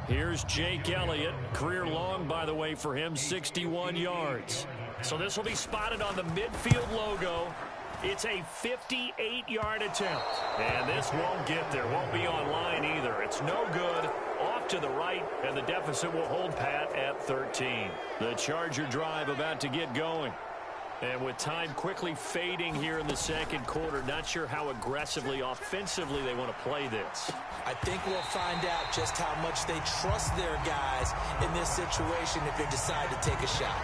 Here's Jake Elliott. Career long, by the way, for him, 61 yards. So this will be spotted on the midfield logo. It's a 58-yard attempt. And this won't get there. Won't be online either. It's no good. Off to the right, and the deficit will hold pat at 13. The Charger drive about to get going. And with time quickly fading here in the second quarter, not sure how aggressively, offensively they want to play this. I think we'll find out just how much they trust their guys in this situation if they decide to take a shot.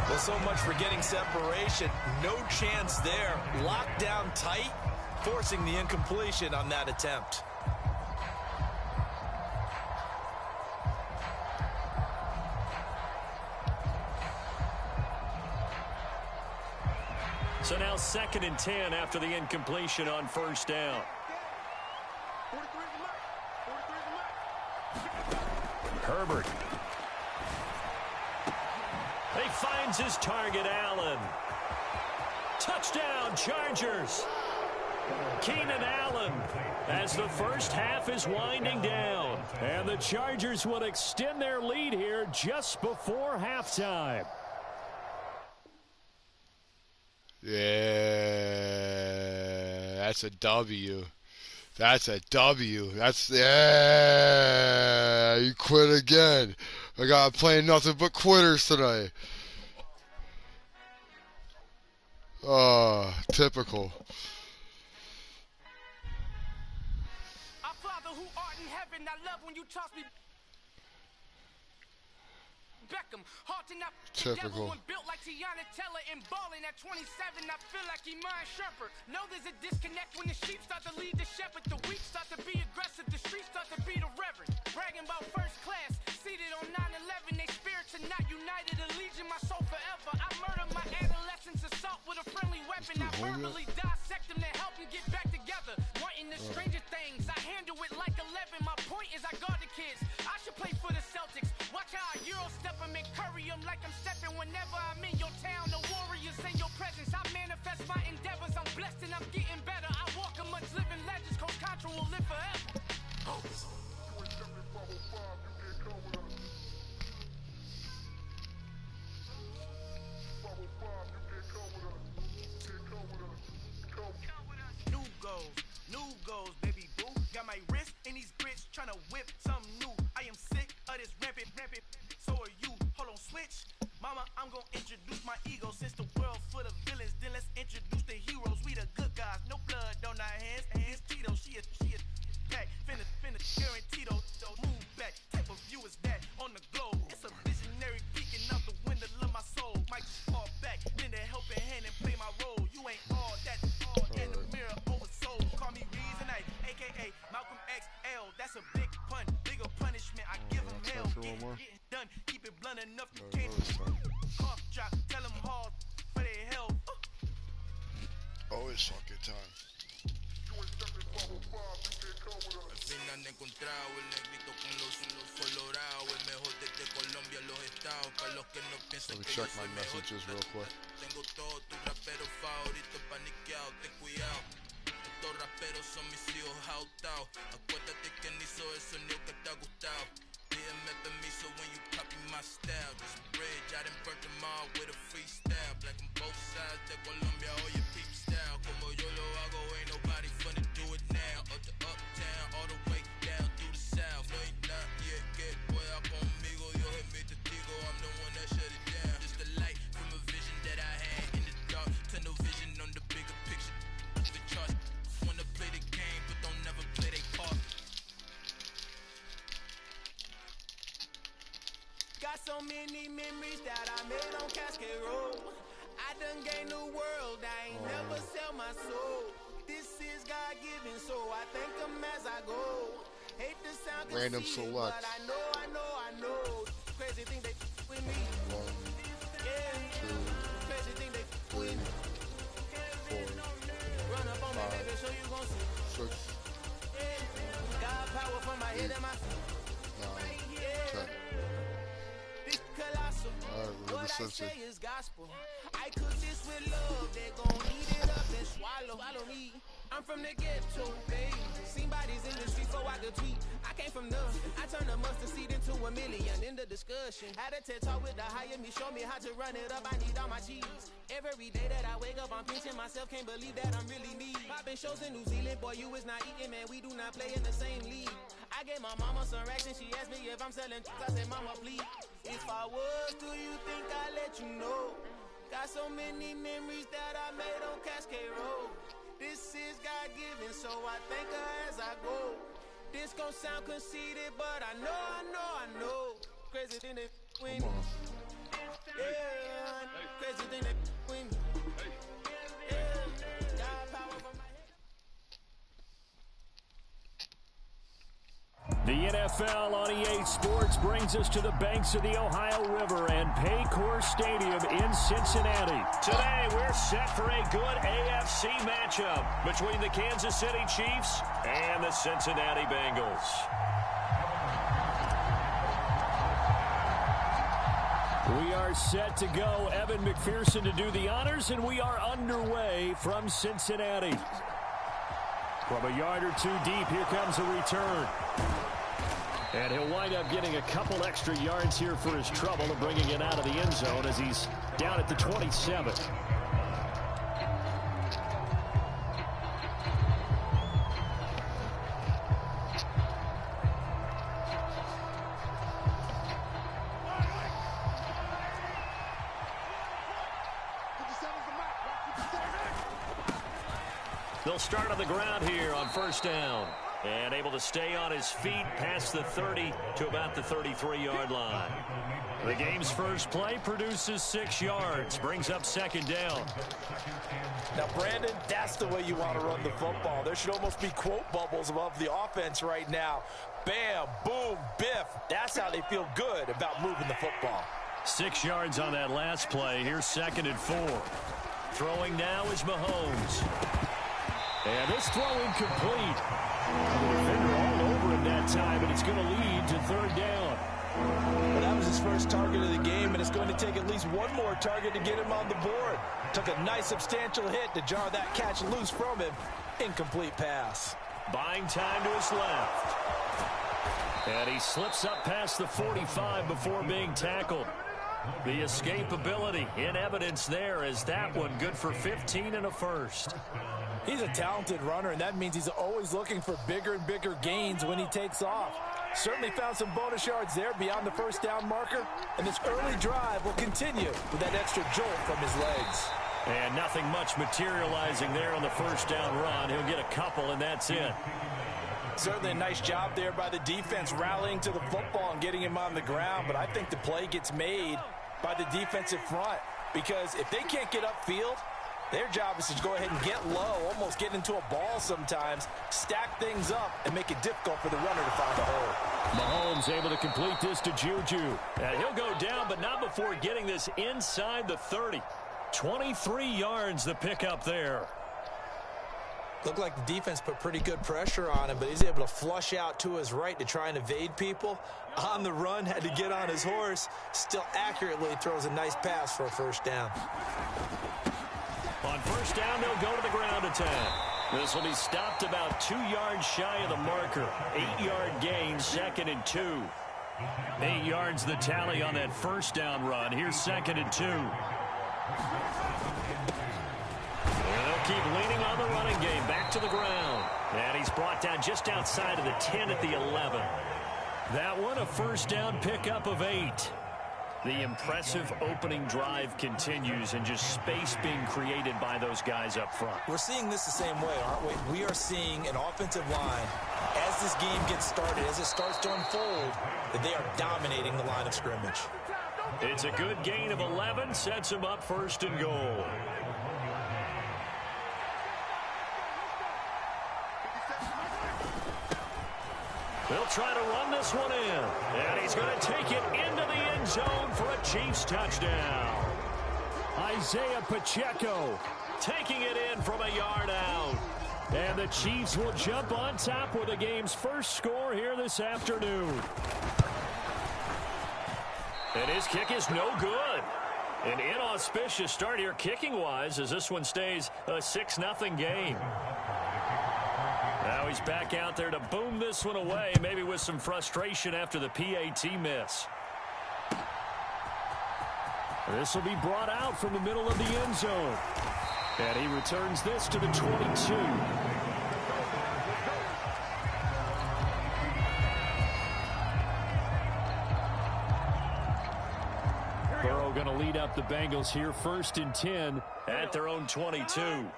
Well, so much for getting separation. No chance there. Locked down tight, forcing the incompletion on that attempt. So now 2nd and 10 after the incompletion on first down. Herbert. He finds his target, Allen. Touchdown, Chargers. Keenan Allen as the first half is winding down. And the Chargers will extend their lead here just before halftime. Yeah, that's a W. That's a W. That's, yeah, you quit again. I got playing nothing but quitters tonight. Oh, typical. Our Father who art in heaven, I love when you toss me Beckham, halting up typical. And built like Tiana Teller and balling at 27. I feel like he mine shepherd. Know there's a disconnect when the sheep start to lead the shepherd. The weak start to be aggressive. The streets start to be the reverend. Bragging about first class, seated on 9/11. They spirits are not united. A legion, my soul forever. I murder my adolescence assault with a friendly weapon. I verbally dissect them to help them get back together. Wanting the stranger things, I handle it like 11. My point is I guard the kids. I should play for the Celtics. Watch how I Euro step them and curry them like I'm stepping. Whenever I'm in your town, the warriors in your presence. I manifest my endeavors. I'm blessed and I'm getting better. I walk amongst living legends. Coach Contra will live forever. New goals, baby boo. Got my wrist in these grits, tryna whip something new. I am sick of this rampant. So are you. Hold on, switch. Mama, I'm gonna introduce my ego. Since the world full of villains, then let's introduce the heroes. We the good guys, no blood on our hands. Hands Tito, she is back. Finna, guaranteed. Move back. Type of view is that on the globe? It's a visionary peeking out the window of my soul. Might just fall back, lend a helping hand and play my role. You ain't all that, all in the mirror oversold. Call me Reasonite, aka Malcolm XL. That's a big pun, bigger punishment. I give him hell. Getting done, keep it blunt enough. You can't cough drop. Tell them hard for their health. Oh, it's fucking time. Al final he encontrado el negrito con los colorados, el mejor desde Colombia, los estados, para los que no piensan que yo soy mejor. Tengo todos tus raperos favoritos paniqueados, ten cuidado. Estos raperos son mis hijos jautados. Acuérdate que ni hizo el sonido que te ha gustado. Pídeme permiso when you copy my style. This bridge, I done burnt them all with a freestyle. Black on both sides de Colombia, oye peep style. Como yo lo hago, ain't nobody finna do it now. Up to uptown, all the way down through the south. No hay nadie que pueda conmigo. Dios es mi testigo, I'm the one that shut it down. Just the light from a vision that I had in the dark. Tunnel vision on the bigger picture. The charts wanna play the game, but don't never play their part. Got so many memories that I made on Cascade Road. I done gained the world, I ain't never sell my soul. This is God-given, so I thank him as I go. Hate to sound Random conceited, select. but I know. Crazy thing they with me. Crazy thing they with me. Run up on me, baby, so you gon' see. God power from my head and my feet. This colossal. What I say is gospel. I cook this with love. They gon' eat it up and swallow me. I'm from the ghetto, baby. Seen bodies in the street before I could tweet. I came from nothing. I turned a mustard seed into a million. In the discussion, had a TED talk with the higher me. Show me how to run it up. I need all my cheese. Every day that I wake up, I'm pinching myself. Can't believe that I'm really me. Popping shows in New Zealand, boy, you is not eating, man. We do not play in the same league. I gave my mama some racks and she asked me if I'm selling. I said, mama, please. If I was, do you think I'd let you know? Got so many memories that I made on Cascade Road. This is God-given, so I thank her as I go. This gon' sound conceited, but I know. Crazy thing they with me. Yeah, crazy thing they with me. Yeah, God power from my head. The NFL on EA Sports brings us to the banks of the Ohio River and Paycor Stadium in Cincinnati. Today, we're set for a good AFC matchup between the Kansas City Chiefs and the Cincinnati Bengals. We are set to go. Evan McPherson to do the honors, and we are underway from Cincinnati. From a yard or two deep, here comes a return. And he'll wind up getting a couple extra yards here for his trouble and bringing it out of the end zone as he's down at the 27. They'll start on the ground here on first down. And able to stay on his feet past the 30 to about the 33-yard line. The game's first play produces 6 yards, brings up second down. Now, Brandon, that's the way you want to run the football. There should almost be quote bubbles above the offense right now. Bam, boom, biff. That's how they feel good about moving the football. 6 yards on that last play. Here's second and 4. Throwing now is Mahomes. And this throw incomplete. The defender all over him that time, and it's going to lead to third down. Well, that was his first target of the game, and it's going to take at least one more target to get him on the board. Took a nice substantial hit to jar that catch loose from him. Incomplete pass. Buying time to his left. And he slips up past the 45 before being tackled. The escapability in evidence there as that one good for 15 and a first. He's a talented runner, and that means he's always looking for bigger and bigger gains when he takes off. Certainly found some bonus yards there beyond the first down marker, and this early drive will continue with that extra jolt from his legs. And nothing much materializing there on the first down run. He'll get a couple, and that's it. Certainly a nice job there by the defense rallying to the football and getting him on the ground, but I think the play gets made by the defensive front because if they can't get upfield, their job is to go ahead and get low, almost get into a ball sometimes, stack things up, and make it difficult for the runner to find a hole. Mahomes able to complete this to Juju. And he'll go down, but not before getting this inside the 30. 23 yards the pickup there. Looked like the defense put pretty good pressure on him, but he's able to flush out to his right to try and evade people. On the run, had to get on his horse. Still accurately throws a nice pass for a first down. On first down, they'll go to the ground attack. This will be stopped about 2 yards shy of the marker. 8-yard gain, 2nd and 2. 8 yards the tally on that first down run. Here's 2nd and 2. And they'll keep leaning on the running game. Back to the ground. And he's brought down just outside of the 10 at the 11. That one a first down pickup of 8. The impressive opening drive continues, and just space being created by those guys up front. We're seeing this the same way, aren't we? We are seeing an offensive line, as this game gets started, as it starts to unfold, that they are dominating the line of scrimmage. It's a good gain of 11, sets them up 1st and goal. They'll try to run this one in. And he's going to take it into the end zone for a Chiefs touchdown. Isaiah Pacheco taking it in from a yard out. And the Chiefs will jump on top with the game's first score here this afternoon. And his kick is no good. An inauspicious start here kicking-wise as this one stays a 6-0 game. Now he's back out there to boom this one away, maybe with some frustration after the PAT miss. This will be brought out from the middle of the end zone. And he returns this to the 22. Burrow going to lead up the Bengals here, 1st and 10 at their own 22.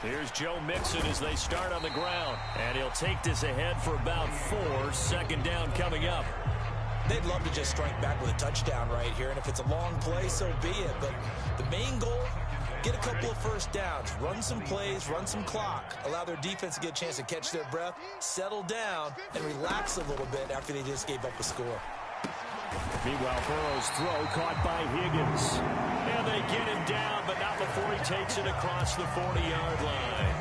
Here's Joe Mixon as they start on the ground. And he'll take this ahead for about 4. 2nd down coming up. They'd love to just strike back with a touchdown right here. And if it's a long play, so be it. But the main goal, get a couple of first downs. Run some plays, run some clock. Allow their defense to get a chance to catch their breath, settle down, and relax a little bit after they just gave up a score. Meanwhile, Burrow's throw caught by Higgins. And they get him down, but not before he takes it across the 40-yard line.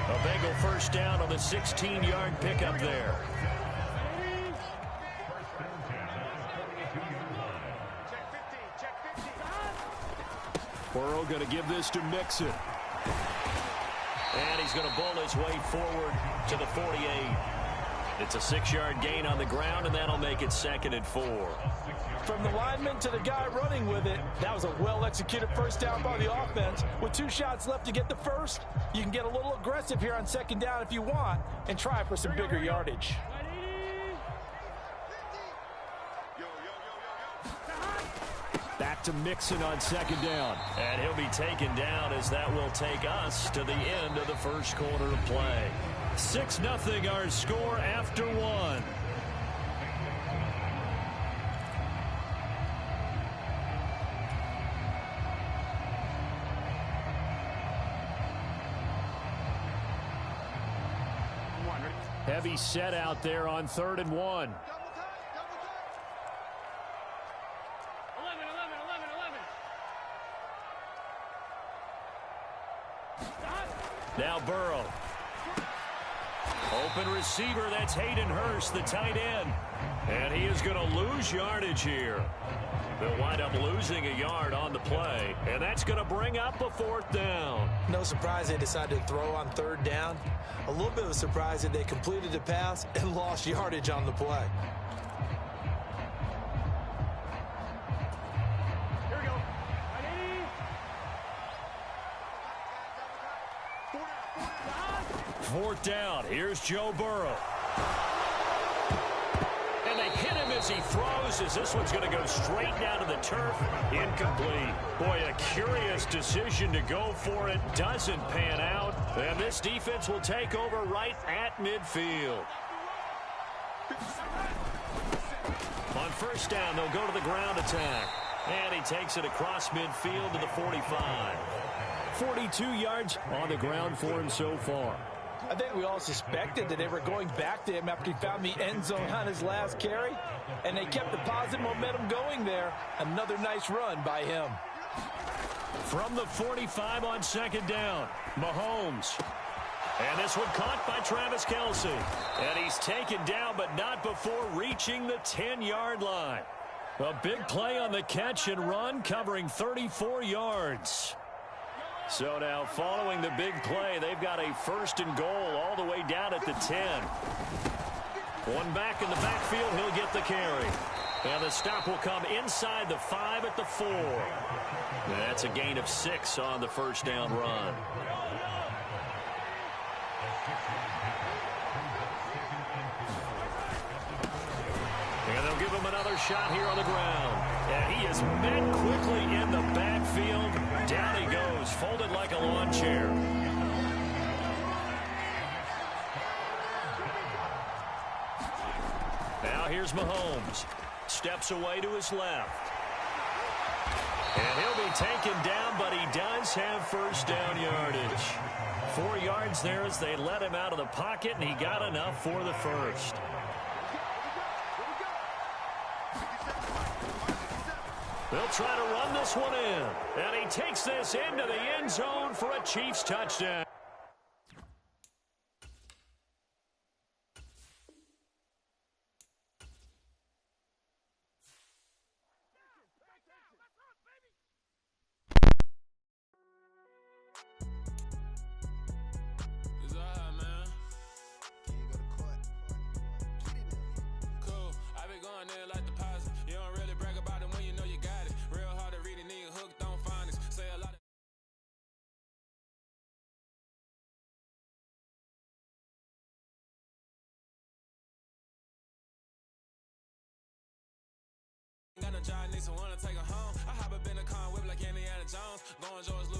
A Bengal first down on the 16-yard pickup there. Burrow going to give this to Mixon. And he's going to bull his way forward to the 48. It's a 6-yard gain on the ground, and that'll make it 2nd and 4. From the lineman to the guy running with it, that was a well-executed first down by the offense. With 2 shots left to get the first, you can get a little aggressive here on 2nd down if you want and try for some bigger yardage. Back to Mixon on 2nd down. And he'll be taken down as that will take us to the end of the first quarter of play. 6-0 our score after 1. Heavy set out there on 3rd and 1. Now Burrow. Open receiver, that's Hayden Hurst, the tight end. And he is going to lose yardage here. They'll wind up losing a yard on the play, and that's going to bring up a 4th down. No surprise they decided to throw on 3rd down. A little bit of a surprise that they completed the pass and lost yardage on the play. Here we go. 4th down. Here's Joe Burrow. And they hit him as he throws, as this one's going to go straight down to the turf. Incomplete. Boy, a curious decision to go for it. Doesn't pan out. And this defense will take over right at midfield. On 1st down, they'll go to the ground attack. And he takes it across midfield to the 45. 42 yards on the ground for him so far. I think we all suspected that they were going back to him after he found the end zone on his last carry, and they kept the positive momentum going there. Another nice run by him. From the 45 on second down, Mahomes. And this one caught by Travis Kelce. And he's taken down, but not before reaching the 10-yard line. A big play on the catch and run, covering 34 yards. So now, following the big play, they've got a 1st and goal all the way down at the 10. One back in the backfield, he'll get the carry. And the stop will come inside the 5 at the 4. That's a gain of 6 on the 1st down run. And they'll give him another shot here on the ground. And he is met quickly in the backfield. Down he goes, folded like a lawn chair. Now here's Mahomes. Steps away to his left. And he'll be taken down, but he does have 1st down yardage. 4 yards there as they let him out of the pocket, and he got enough for the 1st. They'll try to run this one in. And he takes this into the end zone for a Chiefs touchdown. It's alright, man. Cool. I be going there like deposit. You don't really brag about it when you know you got it. Real hard to read a nigga hooked on finance. Say a lot of got no job, need someone to take her home. I hop up in a car, whip like Indiana Jones. Going George